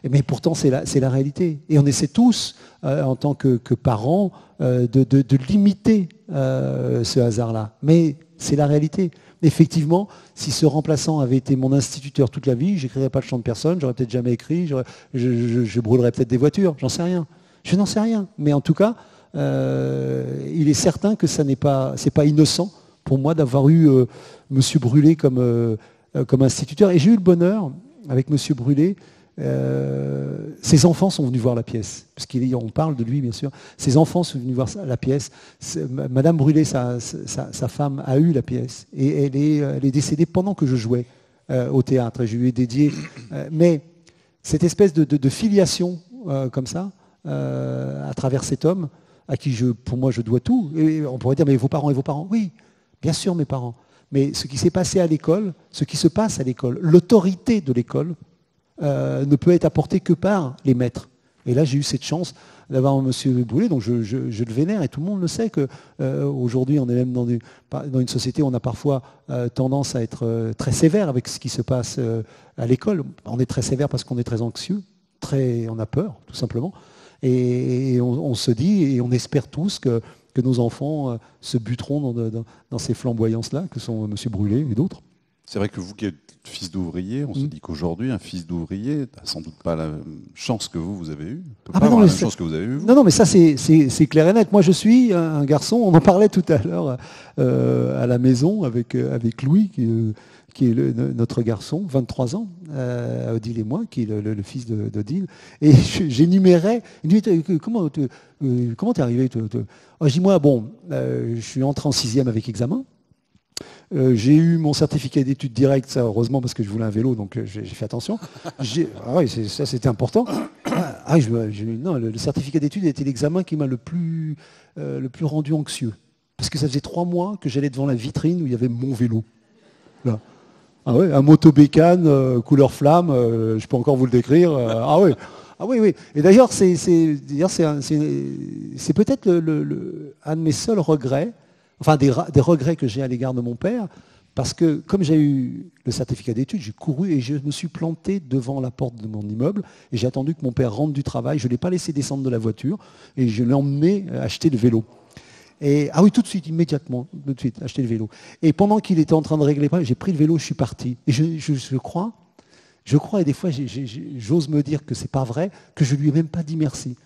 Mais pourtant, c'est la réalité. Et on essaie tous, en tant que parents, de limiter ce hasard-là. Mais c'est la réalité. Effectivement, si ce remplaçant avait été mon instituteur toute la vie, je n'écrirais pas le chant de personne, j'aurais peut-être jamais écrit, je brûlerais peut-être des voitures, j'en sais rien. Je n'en sais rien. Mais en tout cas, il est certain que c'est pas innocent pour moi d'avoir eu M. Brûlé comme instituteur. Et j'ai eu le bonheur avec Monsieur Brûlé, ses enfants sont venus voir la pièce, parce qu'on parle de lui bien sûr. Ses enfants sont venus voir la pièce. Madame Brûlé, sa femme, a eu la pièce et elle est décédée pendant que je jouais au théâtre et je lui ai dédié. Mais cette espèce de filiation comme ça, à travers cet homme à qui pour moi je dois tout. Et on pourrait dire mais vos parents, oui, bien sûr mes parents. Mais ce qui s'est passé à l'école, ce qui se passe à l'école, l'autorité de l'école ne peut être apportée que par les maîtres. Et là, j'ai eu cette chance d'avoir M. Brûlé, donc je le vénère, et tout le monde le sait qu'aujourd'hui, on est même dans une société où on a parfois tendance à être très sévère avec ce qui se passe à l'école. On est très sévère parce qu'on est très anxieux, on a peur, tout simplement. Et on se dit, et on espère tous que nos enfants se buteront dans ces flamboyances-là, que sont M. Brûlé et d'autres. C'est vrai que vous qui êtes fils d'ouvrier, on se dit qu'aujourd'hui, un fils d'ouvrier n'a sans doute pas la chance que vous avez eue. Pas avoir la même chance que vous avez eue. Non, mais ça, c'est clair et net. Moi, je suis un garçon, on en parlait tout à l'heure à la maison avec Louis, qui est notre garçon, 23 ans, Odile et moi, qui est le fils d'Odile. Et j'énumérais, il me dit, comment t'es arrivé Je dis, moi, je suis entré en 6e avec examen. J'ai eu mon certificat d'études directes, ça heureusement parce que je voulais un vélo, donc j'ai fait attention. Ça c'était important. Non, le certificat d'études était l'examen qui m'a le plus rendu anxieux. Parce que ça faisait 3 mois que j'allais devant la vitrine où il y avait mon vélo. Là. Un motobécane couleur flamme, je peux encore vous le décrire. Oui. Et d'ailleurs, c'est peut-être un de mes seuls regrets. Enfin, des regrets que j'ai à l'égard de mon père, parce que comme j'ai eu le certificat d'études, j'ai couru et je me suis planté devant la porte de mon immeuble et j'ai attendu que mon père rentre du travail. Je ne l'ai pas laissé descendre de la voiture et je l'ai emmené acheter le vélo. Et, tout de suite, immédiatement, acheter le vélo. Et pendant qu'il était en train de régler les problèmes, j'ai pris le vélo, je suis parti. Et je crois, et des fois j'ose me dire que c'est pas vrai, que je lui ai même pas dit merci.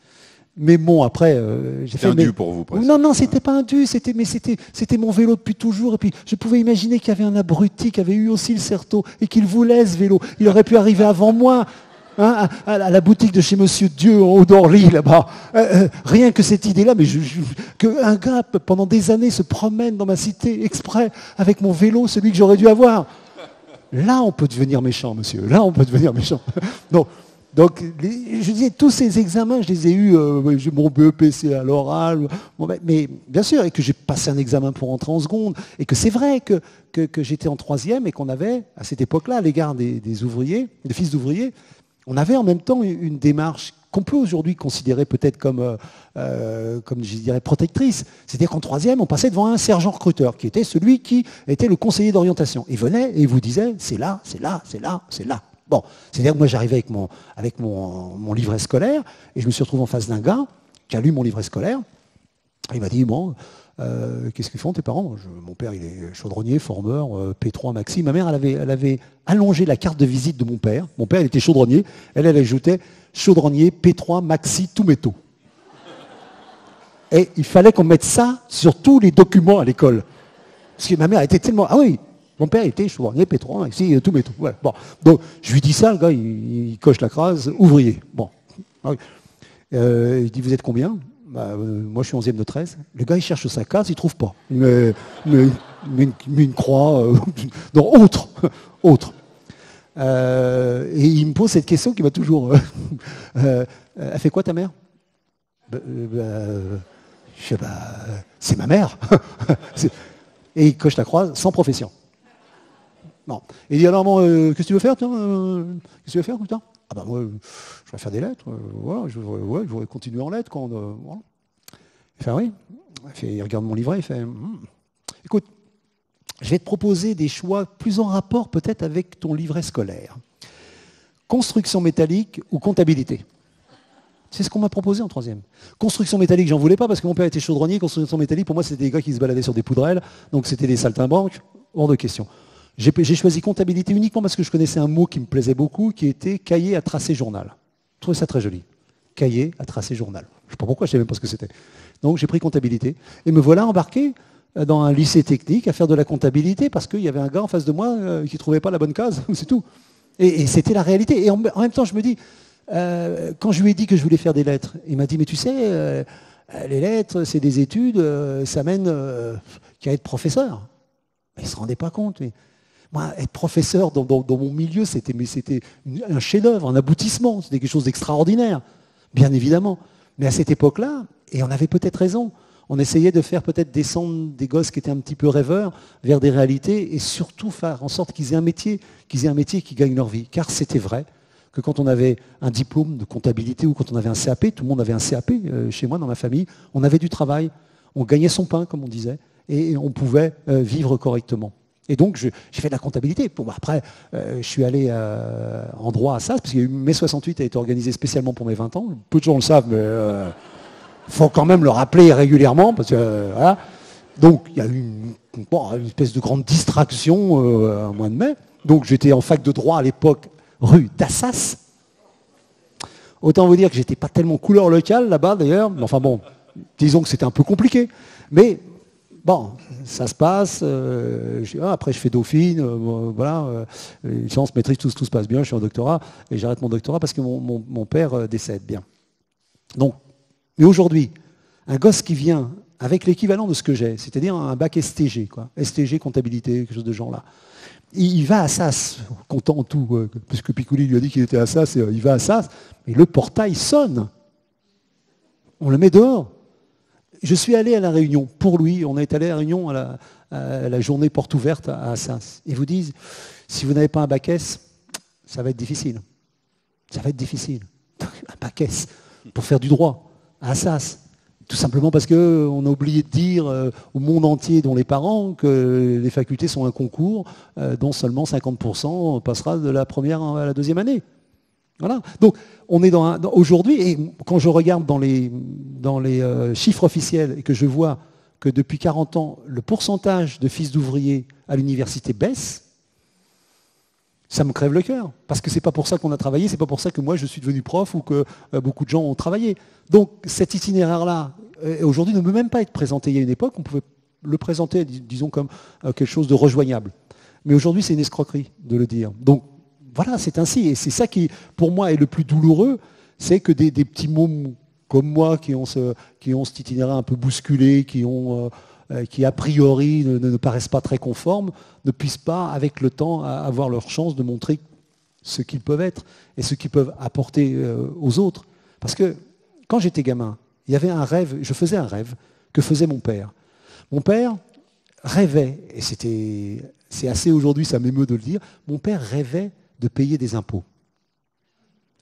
Mais bon, après, j'ai fait... C'est un dû pour vous, presque. Non, c'était pas un dû, c'était mon vélo depuis toujours. Et puis, je pouvais imaginer qu'il y avait un abruti qui avait eu aussi le Certo et qu'il voulait ce vélo. Il aurait pu arriver avant moi, à la boutique de chez Monsieur Dieu, en haut d'Orly, là-bas. Rien que cette idée-là, mais qu'un gars, pendant des années, se promène dans ma cité exprès avec mon vélo, celui que j'aurais dû avoir. Là, on peut devenir méchant, monsieur. Là, on peut devenir méchant. Non. Donc, je disais, tous ces examens, je les ai eus, j'ai mon BEPC à l'oral, mais bien sûr, et que j'ai passé un examen pour entrer en seconde, et que c'est vrai que j'étais en 3e et qu'on avait, à cette époque-là, à l'égard des ouvriers, des fils d'ouvriers, on avait en même temps une démarche qu'on peut aujourd'hui considérer peut-être comme je dirais, protectrice. C'est-à-dire qu'en 3e, on passait devant un sergent recruteur, qui était celui qui était le conseiller d'orientation. Il venait et il vous disait, c'est là, c'est là, c'est là, c'est là. Bon, c'est-à-dire que moi j'arrivais avec mon livret scolaire et je me suis retrouvé en face d'un gars qui a lu mon livret scolaire. Il m'a dit, qu'est-ce qu'ils font tes parents ? Mon père il est chaudronnier, formeur, P3 Maxi. Ma mère elle avait allongé la carte de visite de mon père. Mon père il était chaudronnier. Elle ajoutait chaudronnier, P3 Maxi, tout métaux. Et il fallait qu'on mette ça sur tous les documents à l'école. Parce que ma mère était tellement... Ah oui, mon père était chaudronnier, P3, ici, tout métaux. Voilà. Bon. Donc, je lui dis ça, le gars, il coche la crase, ouvrier. Bon. Il dit, vous êtes combien ? Moi, je suis 11e de 13. Le gars, il cherche sa case, il ne trouve pas. Il met une croix. Non, autre. Et il me pose cette question qui m'a toujours... elle fait quoi, ta mère ? Je sais pas, c'est ma mère. Et il coche la croix sans profession. Non. Il dit alors, qu'est-ce que tu veux faire, Qu'est-ce que tu veux faire, putain ? Moi, je vais faire des lettres. Voilà, je voudrais continuer en lettres. Voilà. Il fait, oui. Il regarde mon livret, il fait, écoute, je vais te proposer des choix plus en rapport peut-être avec ton livret scolaire. Construction métallique ou comptabilité ? C'est ce qu'on m'a proposé en 3e. Construction métallique, j'en voulais pas parce que mon père était chaudronnier. Construction métallique, pour moi, c'était des gars qui se baladaient sur des poutrelles. Donc c'était des saltimbanques. Hors de question. J'ai choisi comptabilité uniquement parce que je connaissais un mot qui me plaisait beaucoup, qui était cahier à tracer journal. Je trouvais ça très joli. Cahier à tracer journal. Je ne sais pas pourquoi, je ne savais même pas ce que c'était. Donc j'ai pris comptabilité. Et me voilà embarqué dans un lycée technique à faire de la comptabilité parce qu'il y avait un gars en face de moi qui ne trouvait pas la bonne case. C'est tout. Et c'était la réalité. Et en même temps, je me dis, quand je lui ai dit que je voulais faire des lettres, il m'a dit, mais tu sais, les lettres, c'est des études, ça mène qu'à être professeur. Mais il ne se rendait pas compte. Mais moi, être professeur dans mon milieu, c'était un chef-d'œuvre, un aboutissement, c'était quelque chose d'extraordinaire, bien évidemment. Mais à cette époque-là, et on avait peut-être raison, on essayait de faire peut-être descendre des gosses qui étaient un petit peu rêveurs vers des réalités et surtout faire en sorte qu'ils aient un métier, qui gagnent leur vie. Car c'était vrai que quand on avait un diplôme de comptabilité ou quand on avait un CAP, tout le monde avait un CAP chez moi, dans ma famille, on avait du travail, on gagnait son pain, comme on disait, et on pouvait vivre correctement. Et donc, j'ai fait de la comptabilité. Bon, après, je suis allé en droit à SAS, parce que mai 68 a été organisé spécialement pour mes 20 ans. Peu de gens le savent, mais il faut quand même le rappeler régulièrement, parce que voilà. Donc, il y a eu une espèce de grande distraction au mois de mai. Donc, j'étais en fac de droit à l'époque, rue d'Assas. Autant vous dire que j'étais pas tellement couleur locale là-bas, d'ailleurs. Mais enfin bon, disons que c'était un peu compliqué. Mais bon, ça se passe. Après, je fais Dauphine. Voilà, licence, maîtrise, tout se passe bien. Je suis en doctorat et j'arrête mon doctorat parce que mon père décède. Bien. Donc, mais aujourd'hui, un gosse qui vient avec l'équivalent de ce que j'ai, c'est-à-dire un bac STG, quoi, STG comptabilité, quelque chose de genre là. Il va à SAS, content tout, puisque Piccoli lui a dit qu'il était à SAS, il va à SAS, mais le portail sonne. On le met dehors. Je suis allé à la Réunion, pour lui, on est allé à la Réunion à la journée porte ouverte à Assas. Ils vous disent, si vous n'avez pas un bac S, ça va être difficile. Ça va être difficile. Un bac S pour faire du droit à Assas. Tout simplement parce qu'on a oublié de dire au monde entier, dont les parents, que les facultés sont un concours dont seulement 50% passera de la première à la deuxième année. Voilà. Donc, on est aujourd'hui, et quand je regarde dans les chiffres officiels et que je vois que depuis 40 ans, le pourcentage de fils d'ouvriers à l'université baisse, ça me crève le cœur. Parce que ce n'est pas pour ça qu'on a travaillé, ce n'est pas pour ça que moi je suis devenu prof ou que beaucoup de gens ont travaillé. Donc, cet itinéraire-là, aujourd'hui, ne peut même pas être présenté. Il y a une époque, on pouvait le présenter, disons, comme quelque chose de rejoignable. Mais aujourd'hui, c'est une escroquerie de le dire. Donc, voilà, c'est ainsi. Et c'est ça qui, pour moi, est le plus douloureux, c'est que des petits mômes comme moi qui ont cet itinéraire un peu bousculé, qui a priori ne paraissent pas très conformes, ne puissent pas, avec le temps, avoir leur chance de montrer ce qu'ils peuvent être et ce qu'ils peuvent apporter aux autres. Parce que quand j'étais gamin, il y avait un rêve, je faisais un rêve que faisait mon père. Mon père rêvait, et c'est assez aujourd'hui, ça m'émeut de le dire, mon père rêvait de payer des impôts.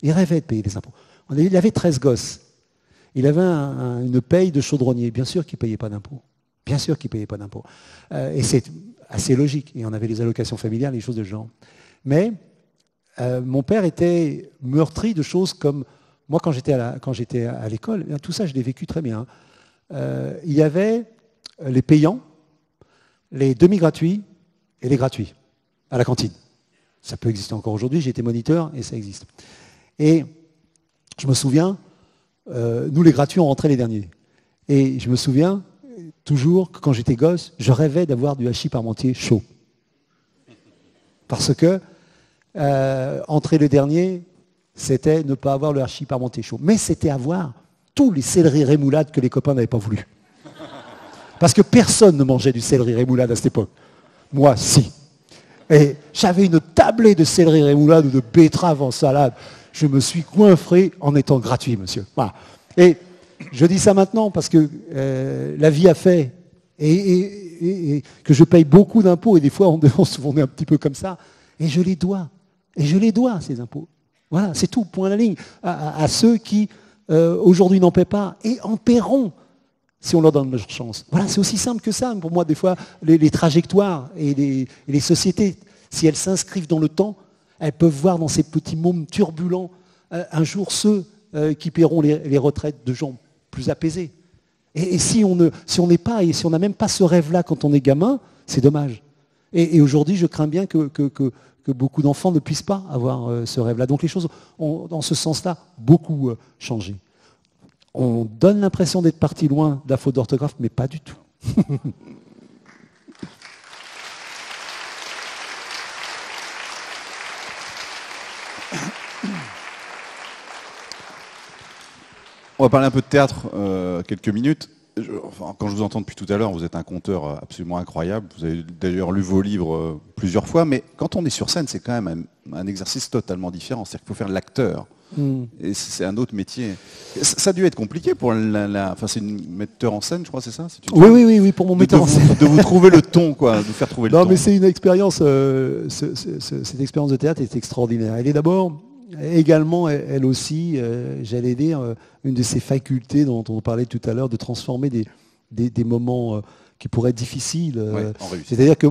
Il rêvait de payer des impôts. Il avait 13 gosses. Il avait une paye de chaudronnier. Bien sûr qu'il ne payait pas d'impôts. Bien sûr qu'il ne payait pas d'impôts. Et c'est assez logique. Et on avait les allocations familiales, les choses de ce genre. Mais mon père était meurtri de choses comme... Moi, quand j'étais à l'école, tout ça, je l'ai vécu très bien. Il y avait les payants, les demi-gratuits et les gratuits à la cantine. Ça peut exister encore aujourd'hui, j'ai été moniteur et ça existe. Et je me souviens, nous les gratuits, on rentrait les derniers. Et je me souviens toujours que quand j'étais gosse, je rêvais d'avoir du hachis parmentier chaud. Parce que entrer le dernier, c'était ne pas avoir le hachis parmentier chaud. Mais c'était avoir tous les céleris rémoulades que les copains n'avaient pas voulu. Parce que personne ne mangeait du céleri rémoulade à cette époque. Moi, si. Et j'avais une tablée de céleri rémoulade ou de betterave en salade. Je me suis coiffré en étant gratuit, monsieur. Voilà. Et je dis ça maintenant parce que la vie a fait et que je paye beaucoup d'impôts et des fois on est un petit peu comme ça. Et je les dois. Et je les dois, ces impôts. Voilà, c'est tout, point à la ligne. À ceux qui aujourd'hui n'en paient pas et en paieront si on leur donne leur chance. Voilà, c'est aussi simple que ça. Pour moi, des fois, les trajectoires et les sociétés, si elles s'inscrivent dans le temps, elles peuvent voir dans ces petits mômes turbulents un jour ceux qui paieront les retraites de gens plus apaisés. Et si on n'est pas, et si on n'a même pas ce rêve-là quand on est gamin, c'est dommage. Et aujourd'hui, je crains bien que beaucoup d'enfants ne puissent pas avoir ce rêve-là. Donc les choses ont, dans ce sens-là, beaucoup changé. On donne l'impression d'être parti loin de la faute d'orthographe, mais pas du tout. On va parler un peu de théâtre quelques minutes. Quand je vous entends depuis tout à l'heure, vous êtes un conteur absolument incroyable. Vous avez d'ailleurs lu vos livres plusieurs fois, mais quand on est sur scène, c'est quand même un exercice totalement différent. C'est-à-dire qu'il faut faire l'acteur. Et c'est un autre métier. Ça a dû être compliqué pour enfin, c'est une metteur en scène, je crois, c'est ça? Oui, pour mon metteur en scène. De vous trouver le ton, quoi, de vous faire trouver le ton. Non, mais c'est une expérience, cette expérience de théâtre est extraordinaire. Elle est d'abord, également, elle aussi, j'allais dire, une de ces facultés dont on parlait tout à l'heure, de transformer des moments qui pourraient être difficiles. C'est-à-dire que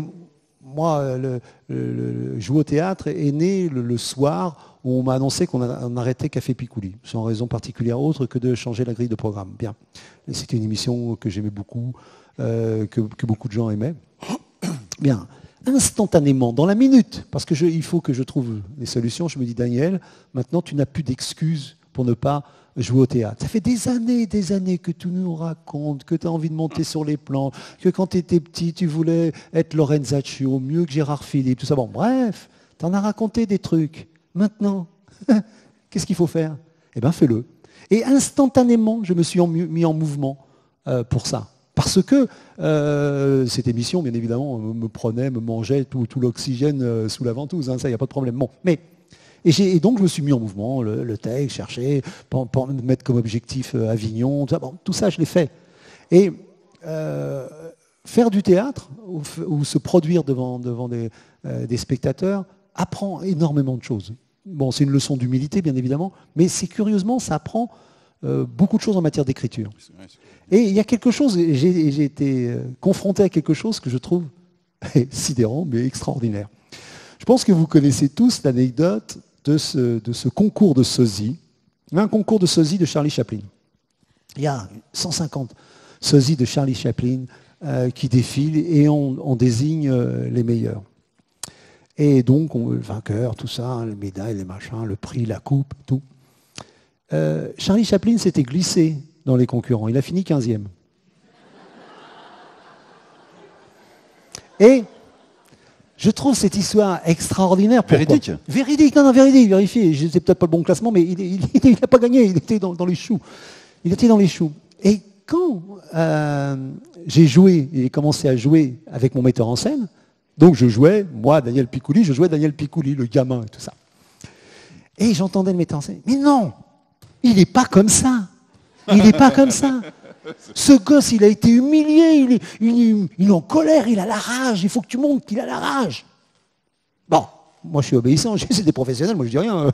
moi, jouer au théâtre est né le soir où on m'a annoncé qu'on arrêtait Café Picouli, sans raison particulière autre que de changer la grille de programme. Bien. C'était une émission que j'aimais beaucoup, que beaucoup de gens aimaient. Bien. Instantanément, dans la minute, parce qu'il faut que je trouve des solutions, je me dis, Daniel, maintenant tu n'as plus d'excuses pour ne pas jouer au théâtre. Ça fait des années que tu nous racontes, que tu as envie de monter sur les plans, que quand tu étais petit, tu voulais être Lorenzaccio, mieux que Gérard Philippe, tout ça. Bon, bref, tu en as raconté des trucs. Maintenant, qu'est-ce qu'il faut faire? Eh bien, fais-le. Et instantanément, je me suis mis en mouvement pour ça. Parce que cette émission, bien évidemment, me prenait, me mangeait tout l'oxygène sous la ventouse. Hein, ça, il n'y a pas de problème. Bon, et donc, je me suis mis en mouvement, le texte, chercher, pour mettre comme objectif Avignon. Tout ça, je l'ai fait. Et faire du théâtre ou se produire devant des spectateurs apprend énormément de choses. Bon, c'est une leçon d'humilité, bien évidemment, mais c'est curieusement, ça apprend beaucoup de choses en matière d'écriture. Et il y a quelque chose, j'ai été confronté à quelque chose que je trouve sidérant, mais extraordinaire. Je pense que vous connaissez tous l'anecdote de ce concours de sosie, un concours de sosie de Charlie Chaplin. Il y a 150 sosies de Charlie Chaplin qui défilent et on désigne les meilleurs. Et donc, le vainqueur, tout ça, les médailles, les machins, le prix, la coupe, tout. Charlie Chaplin s'était glissé dans les concurrents. Il a fini 15e. Et je trouve cette histoire extraordinaire. Véridique? Véridique, non, véridique, vérifié. Je sais peut-être pas le bon classement, mais il n'a pas gagné, il était dans les choux. Il était dans les choux. Et quand j'ai commencé à jouer avec mon metteur en scène, donc je jouais, moi, Daniel Picouli, le gamin et tout ça. Et j'entendais le metteur en scène. Mais non, il n'est pas comme ça. Il n'est pas comme ça. Ce gosse, il a été humilié, il est en colère, il a la rage, il faut que tu montres qu'il a la rage. Bon, moi je suis obéissant, c'est des professionnels, moi je dis rien,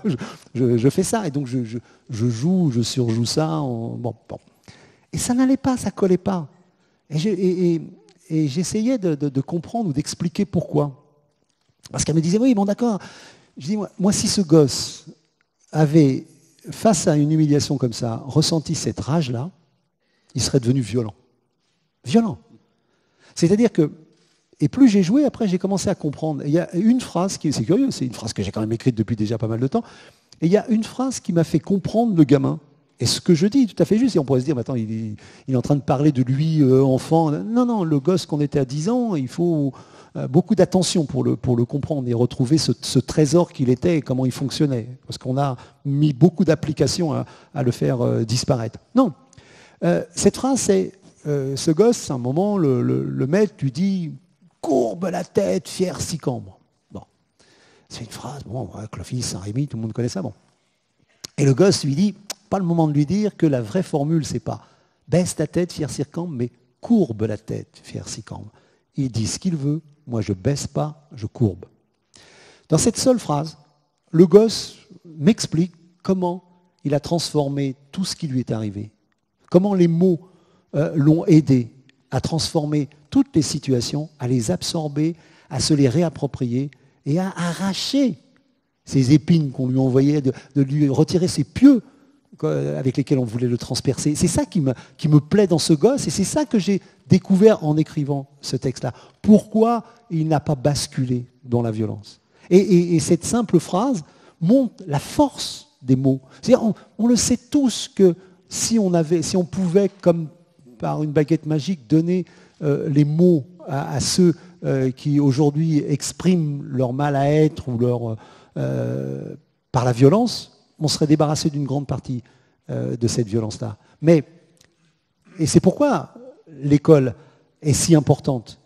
je fais ça. Et donc je surjoue ça. Bon. Et ça n'allait pas, ça collait pas. Et j'essayais de comprendre ou d'expliquer pourquoi. Parce qu'elle me disait, oui, bon d'accord. Je dis, moi si ce gosse avait, face à une humiliation comme ça, ressenti cette rage-là, il serait devenu violent. Violent. C'est-à-dire que, et plus j'ai joué, après j'ai commencé à comprendre. Et il y a une phrase qui, c'est curieux, c'est une phrase que j'ai quand même écrite depuis déjà pas mal de temps, et il y a une phrase qui m'a fait comprendre le gamin. Et ce que je dis est tout à fait juste. Et on pourrait se dire, attends, il est en train de parler de lui, enfant. Non, le gosse qu'on était à 10 ans, il faut beaucoup d'attention pour le comprendre et retrouver ce trésor qu'il était et comment il fonctionnait. Parce qu'on a mis beaucoup d'applications à le faire disparaître. Non. Cette phrase, c'est ce gosse, à un moment, le maître lui dit « Courbe la tête, fier Sicambre ». Bon. C'est une phrase, Clovis, Saint-Rémy, tout le monde connaît ça. Bon. Et le gosse lui dit, pas le moment de lui dire que la vraie formule, c'est pas baisse ta tête, fier Sicambre, mais courbe la tête, fier Sicambre. Il dit ce qu'il veut, moi je baisse pas, je courbe. Dans cette seule phrase, le gosse m'explique comment il a transformé tout ce qui lui est arrivé. Comment les mots l'ont aidé à transformer toutes les situations, à les absorber, à se les réapproprier et à arracher ces épines qu'on lui envoyait, de lui retirer ses pieux avec lesquels on voulait le transpercer. C'est ça qui me plaît dans ce gosse et c'est ça que j'ai découvert en écrivant ce texte-là. Pourquoi il n'a pas basculé dans la violence. Et cette simple phrase montre la force des mots. C'est-à-dire, on le sait tous que si on pouvait, comme par une baguette magique, donner les mots à ceux qui aujourd'hui expriment leur mal à être ou leur par la violence, on serait débarrassé d'une grande partie de cette violence-là. Et c'est pourquoi l'école est si importante,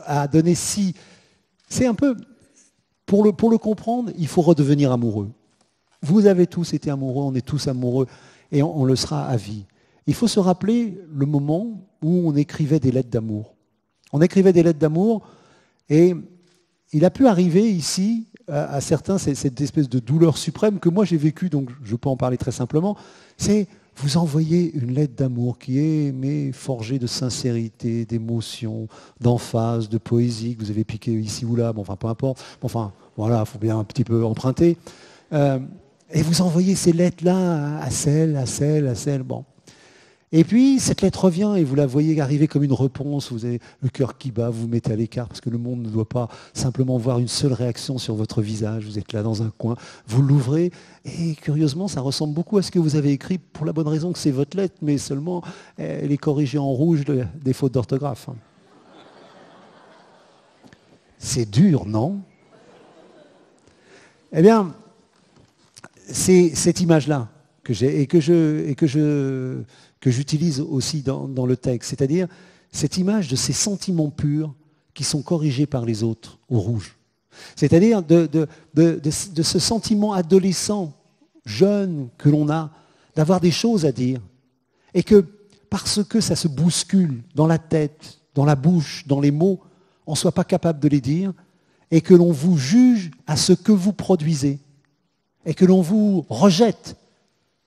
a donné si... C'est un peu... Pour le comprendre, il faut redevenir amoureux. Vous avez tous été amoureux, on est tous amoureux, et on le sera à vie. Il faut se rappeler le moment où on écrivait des lettres d'amour. On écrivait des lettres d'amour, et il a pu arriver ici, à certains, cette espèce de douleur suprême que moi j'ai vécue, donc je peux en parler très simplement, c'est vous envoyer une lettre d'amour qui est forgée de sincérité, d'émotion, d'emphase, de poésie, que vous avez piqué ici ou là, bon, enfin peu importe, enfin voilà, il faut bien un petit peu emprunter. Et vous envoyez ces lettres-là à celle, bon. Et puis, cette lettre revient et vous la voyez arriver comme une réponse, vous avez le cœur qui bat, vous vous mettez à l'écart parce que le monde ne doit pas simplement voir une seule réaction sur votre visage, vous êtes là dans un coin, vous l'ouvrez et curieusement, ça ressemble beaucoup à ce que vous avez écrit pour la bonne raison que c'est votre lettre, mais seulement elle est corrigée en rouge des fautes d'orthographe. C'est dur, non? Eh bien, c'est cette image-là que j'ai et que j'utilise aussi dans le texte, c'est-à-dire cette image de ces sentiments purs qui sont corrigés par les autres au rouge. C'est-à-dire de ce sentiment adolescent, jeune que l'on a, d'avoir des choses à dire, et que parce que ça se bouscule dans la tête, dans la bouche, dans les mots, on ne soit pas capable de les dire, et que l'on vous juge à ce que vous produisez, et que l'on vous rejette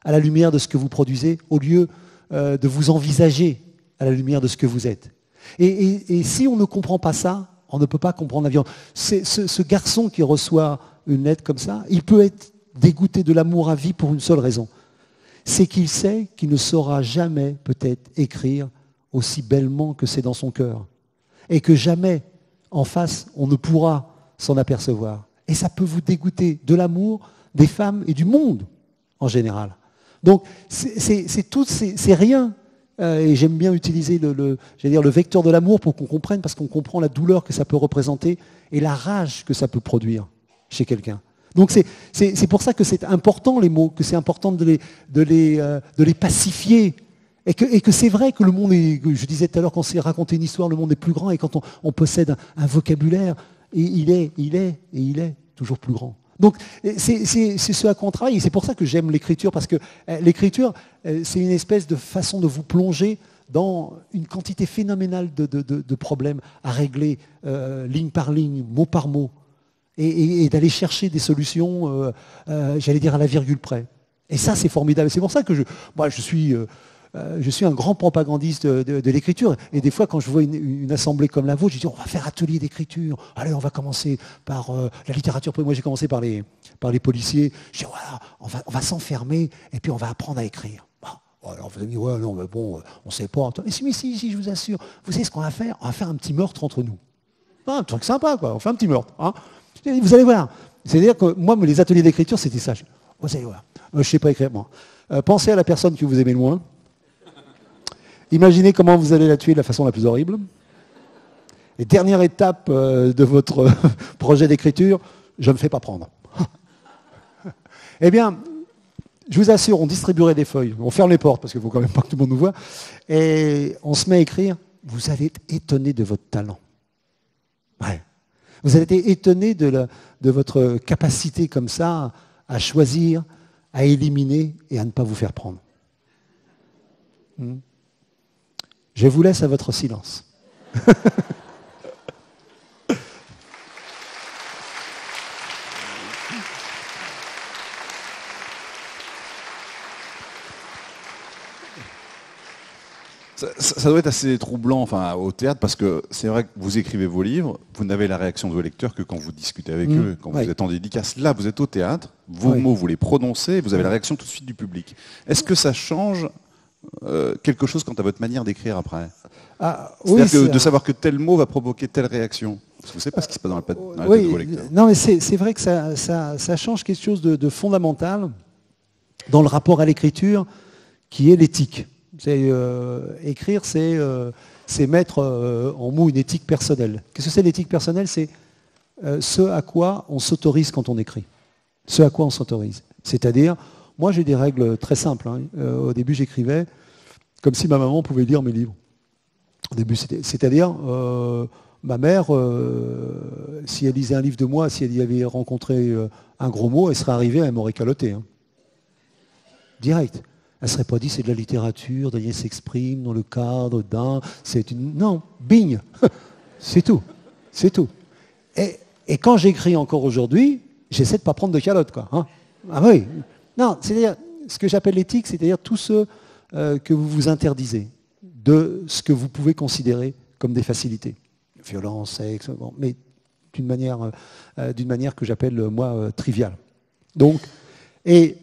à la lumière de ce que vous produisez, au lieu de vous envisager à la lumière de ce que vous êtes. Et si on ne comprend pas ça, on ne peut pas comprendre la violence. Ce garçon qui reçoit une lettre comme ça, il peut être dégoûté de l'amour à vie pour une seule raison. C'est qu'il sait qu'il ne saura jamais peut-être écrire aussi bellement que c'est dans son cœur. Et que jamais, en face, on ne pourra s'en apercevoir. Et ça peut vous dégoûter de l'amour, des femmes et du monde en général. Donc, c'est rien. Et j'aime bien utiliser le vecteur de l'amour pour qu'on comprenne, parce qu'on comprend la douleur que ça peut représenter et la rage que ça peut produire chez quelqu'un. Donc c'est pour ça que c'est important les mots, que c'est important de les pacifier. Et que c'est vrai que le monde est, je disais tout à l'heure, quand c'est raconter une histoire, le monde est plus grand, et quand on possède un vocabulaire, et il est toujours plus grand. Donc c'est ce à quoi on travaille, et c'est pour ça que j'aime l'écriture, parce que l'écriture, c'est une espèce de façon de vous plonger dans une quantité phénoménale de problèmes à régler, ligne par ligne, mot par mot, et d'aller chercher des solutions, j'allais dire à la virgule près. Et ça, c'est formidable. C'est pour ça que je suis un grand propagandiste de l'écriture. Et des fois, quand je vois une assemblée comme la vôtre, je dis, on va faire atelier d'écriture. Allez, on va commencer par la littérature. Moi, j'ai commencé par les policiers. Je dis, voilà, on va s'enfermer et puis on va apprendre à écrire. Bon, alors vous avez dit, ouais, non, mais bon, on ne sait pas. Mais si, je vous assure. Vous savez ce qu'on va faire? On va faire un petit meurtre entre nous. Un truc sympa, quoi. On fait un petit meurtre. Hein. Vous allez voir. C'est-à-dire que moi, les ateliers d'écriture, c'était ça. Vous allez voir. Je ne sais pas écrire. Bon. Pensez à la personne que vous aimez le moins. Imaginez comment vous allez la tuer de la façon la plus horrible. Et dernière étape de votre projet d'écriture, je ne me fais pas prendre. Eh bien, je vous assure, on distribuerait des feuilles, on ferme les portes parce qu'il ne faut quand même pas que tout le monde nous voit, et on se met à écrire. Vous allez être étonné de votre talent. Ouais. Vous allez être étonné de votre capacité comme ça à choisir, à éliminer et à ne pas vous faire prendre. Je vous laisse à votre silence. Ça doit être assez troublant, enfin, au théâtre, parce que c'est vrai que vous écrivez vos livres, vous n'avez la réaction de vos lecteurs que quand vous discutez avec eux, quand vous êtes en dédicace. Là, vous êtes au théâtre, vos mots, vous les prononcez, vous avez la réaction tout de suite du public. Est-ce que ça change quelque chose quant à votre manière d'écrire après? C'est-à-dire de savoir que tel mot va provoquer telle réaction. Parce que vous ne savez pas ce qui se passe dans la tête de vos lecteurs. Non, mais c'est vrai que ça change quelque chose de fondamental dans le rapport à l'écriture, qui est l'éthique. Écrire, c'est mettre en mots une éthique personnelle. Qu'est-ce que c'est l'éthique personnelle? C'est ce à quoi on s'autorise quand on écrit. Ce à quoi on s'autorise. C'est-à-dire, moi j'ai des règles très simples. Au début j'écrivais comme si ma maman pouvait lire mes livres. Au début, c'est-à-dire, ma mère, si elle lisait un livre de moi, si elle y avait rencontré un gros mot, elle serait arrivée, elle m'aurait caloté. Direct. Elle ne serait pas dit c'est de la littérature, Daniel s'exprime dans le cadre d'un... Non, bing. C'est tout. C'est tout. Et quand j'écris encore aujourd'hui, j'essaie de ne pas prendre de calotte, quoi. Ah oui. Non, c'est-à-dire, ce que j'appelle l'éthique, c'est-à-dire tout ce que vous vous interdisez de ce que vous pouvez considérer comme des facilités. Violence, sexe, bon, mais d'une manière que j'appelle, moi, triviale. Donc, et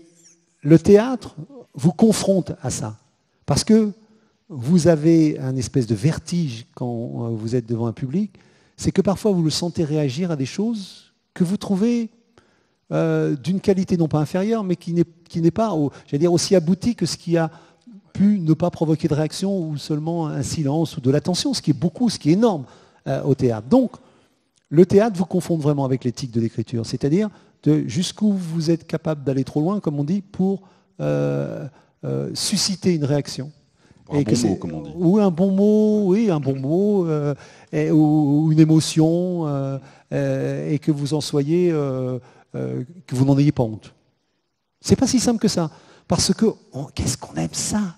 le théâtre vous confronte à ça. Parce que vous avez un espèce de vertige quand vous êtes devant un public, c'est que parfois vous le sentez réagir à des choses que vous trouvez d'une qualité non pas inférieure, mais qui n'est pas, j'allais dire, aussi aboutie que ce qui a pu ne pas provoquer de réaction ou seulement un silence ou de l'attention, ce qui est beaucoup, ce qui est énorme au théâtre. Donc, le théâtre vous confronte vraiment avec l'éthique de l'écriture, c'est-à-dire jusqu'où vous êtes capable d'aller trop loin, comme on dit, pour susciter une réaction. Un bon mot, comme on dit. Ou un bon mot, oui, un bon mot, ou une émotion, et que vous en soyez, que vous n'en ayez pas honte. C'est pas si simple que ça. Parce que, qu'est-ce qu'on aime ça?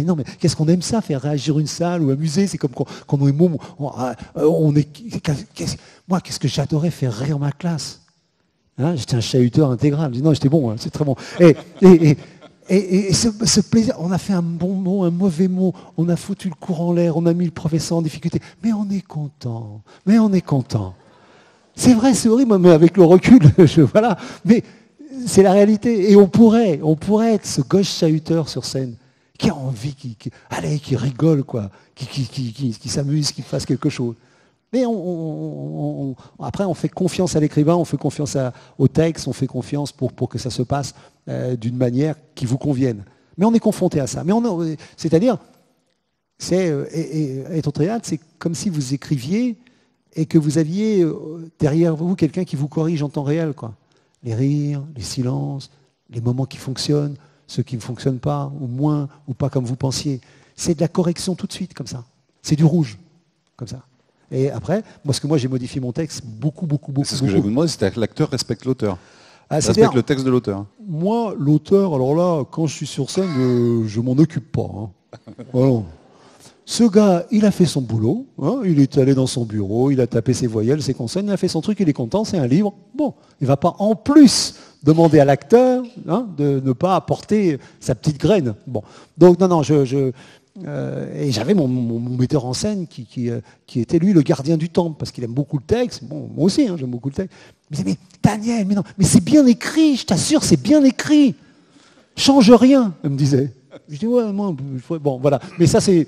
Non, mais qu'est-ce qu'on aime ça, faire réagir une salle ou amuser? C'est comme quand on est môme. Moi, qu'est-ce que j'adorais faire rire ma classe. J'étais un chahuteur intégral. Je dis, non, j'étais bon, c'est très bon. Et ce plaisir, on a fait un bon mot, un mauvais mot, on a foutu le cours en l'air, on a mis le professeur en difficulté. Mais on est content. C'est vrai, c'est horrible, mais avec le recul, voilà. Mais c'est la réalité. Et on pourrait être ce gauche chahuteur sur scène, qui a envie, qui rigole, quoi, qui s'amuse, qui fasse quelque chose. Mais après, on fait confiance à l'écrivain, on fait confiance au texte, on fait confiance pour que ça se passe d'une manière qui vous convienne. Mais on est confronté à ça. C'est-à-dire, être au théâtre, c'est comme si vous écriviez et que vous aviez derrière vous quelqu'un qui vous corrige en temps réel, quoi. Les rires, les silences, les moments qui fonctionnent, ceux qui ne fonctionnent pas, ou moins, ou pas comme vous pensiez. C'est de la correction tout de suite, comme ça. C'est du rouge, comme ça. Et après, parce que moi j'ai modifié mon texte beaucoup. C'est ce que je vais vous demander, c'est que l'acteur respecte l'auteur. Respecte le texte de l'auteur. Moi, l'auteur, alors là, quand je suis sur scène, je m'en occupe pas. Alors, ce gars, il a fait son boulot, il est allé dans son bureau, il a tapé ses voyelles, ses consonnes, il a fait son truc, il est content, c'est un livre. Bon, il ne va pas en plus demander à l'acteur de ne pas apporter sa petite graine. Bon, donc non, et j'avais mon metteur en scène qui était lui le gardien du temple, parce qu'il aime beaucoup le texte. Bon, moi aussi, j'aime beaucoup le texte. Il me disait, mais Daniel, mais c'est bien écrit, je t'assure, c'est bien écrit. Change rien, il me disait. Je dis, ouais, moi, bon, voilà. Mais ça, c'est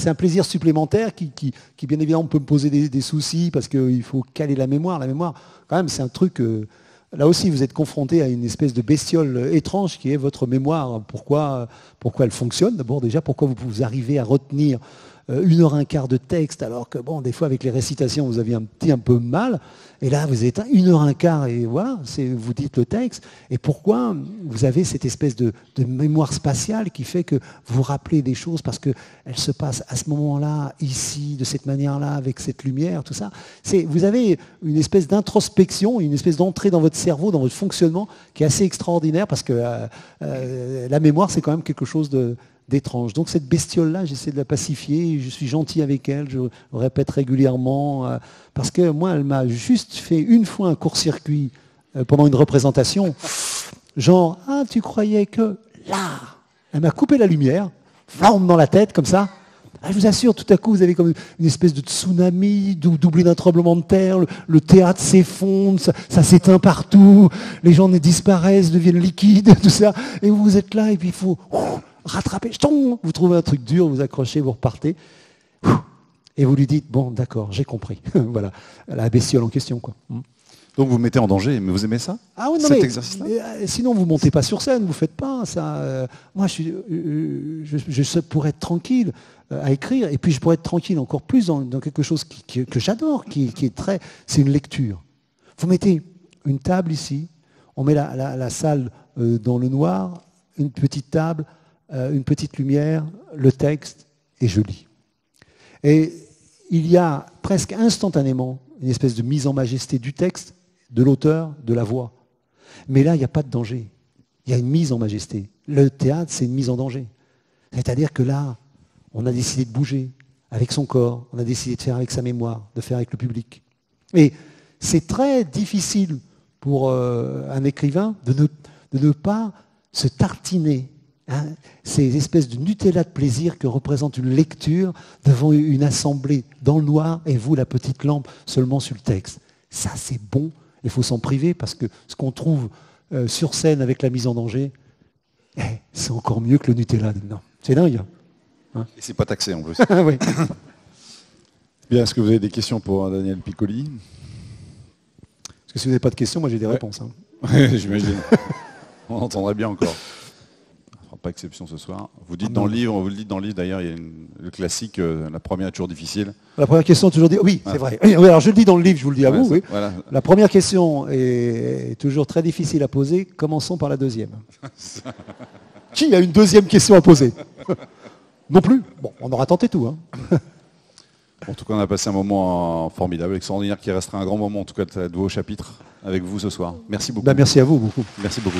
un plaisir supplémentaire qui, bien évidemment, peut me poser des soucis, parce qu'il faut caler la mémoire. La mémoire, quand même, c'est un truc... Là aussi, vous êtes confronté à une espèce de bestiole étrange qui est votre mémoire. Pourquoi elle fonctionne? D'abord, déjà, pourquoi vous arrivez à retenir 1h15 de texte, alors que, bon, des fois, avec les récitations, vous aviez un peu mal. Et là, vous êtes 1h15 et voilà, vous dites le texte. Et pourquoi vous avez cette espèce de mémoire spatiale qui fait que vous vous rappelez des choses parce qu'elles se passent à ce moment-là, ici, de cette manière-là, avec cette lumière, tout ça. Vous avez une espèce d'introspection, une espèce d'entrée dans votre cerveau, dans votre fonctionnement, qui est assez extraordinaire parce que la mémoire, c'est quand même quelque chose d'étrange. Donc cette bestiole-là, j'essaie de la pacifier, je suis gentil avec elle, je répète régulièrement, parce que moi, elle m'a juste fait une fois un court-circuit pendant une représentation, genre, ah, tu croyais que là, elle m'a coupé la lumière, flamme dans la tête, comme ça. Ah, je vous assure, tout à coup, vous avez comme une espèce de tsunami doublé d'un tremblement de terre, le théâtre s'effondre, ça s'éteint partout, les gens disparaissent, deviennent liquides, tout ça, et vous êtes là, et puis il faut... rattraper, vous trouvez un truc dur, vous accrochez, vous repartez, et vous lui dites, bon, d'accord, j'ai compris. Voilà, la bestiole en question, quoi. Donc vous mettez en danger, mais vous aimez ça? Ah oui, non, cet exercice-là? Sinon, vous ne montez pas sur scène, vous ne faites pas ça. Moi, je pourrais être tranquille à écrire, et puis je pourrais être tranquille encore plus dans quelque chose que j'adore, qui est très... C'est une lecture. Vous mettez une table ici, On met la salle dans le noir, une petite table, une petite lumière, le texte, et je lis. Et il y a presque instantanément une espèce de mise en majesté du texte, de l'auteur, de la voix. Mais là, il n'y a pas de danger. Il y a une mise en majesté. Le théâtre, c'est une mise en danger. C'est-à-dire que là, on a décidé de bouger avec son corps, on a décidé de faire avec sa mémoire, de faire avec le public. Et c'est très difficile pour un écrivain de ne pas se tartiner ces espèces de Nutella de plaisir que représente une lecture devant une assemblée dans le noir et vous, la petite lampe, seulement sur le texte. Ça, c'est bon. Il faut s'en priver parce que ce qu'on trouve sur scène avec la mise en danger, c'est encore mieux que le Nutella. Non, c'est dingue. Hein, et c'est pas taxé en plus. Oui. Bien, est-ce que vous avez des questions pour Daniel Piccoli? Parce que si vous n'avez pas de questions, moi j'ai des réponses. Hein. J'imagine. On entendrait bien encore. Pas exception ce soir. Vous dites dans le livre, vous le dites dans le livre d'ailleurs, il y a le classique, la première est toujours difficile. La première question est toujours difficile. Oui, c'est vrai. Oui, alors je le dis dans le livre, je vous le dis à vous. Oui. Voilà. La première question est toujours très difficile à poser. Commençons par la deuxième. Qui a une deuxième question à poser? Non plus. Bon, on aura tenté tout. Hein. En tout cas, on a passé un moment formidable, extraordinaire, qui restera un grand moment en tout cas de vos chapitres avec vous ce soir. Merci beaucoup. Merci à vous beaucoup. Merci beaucoup.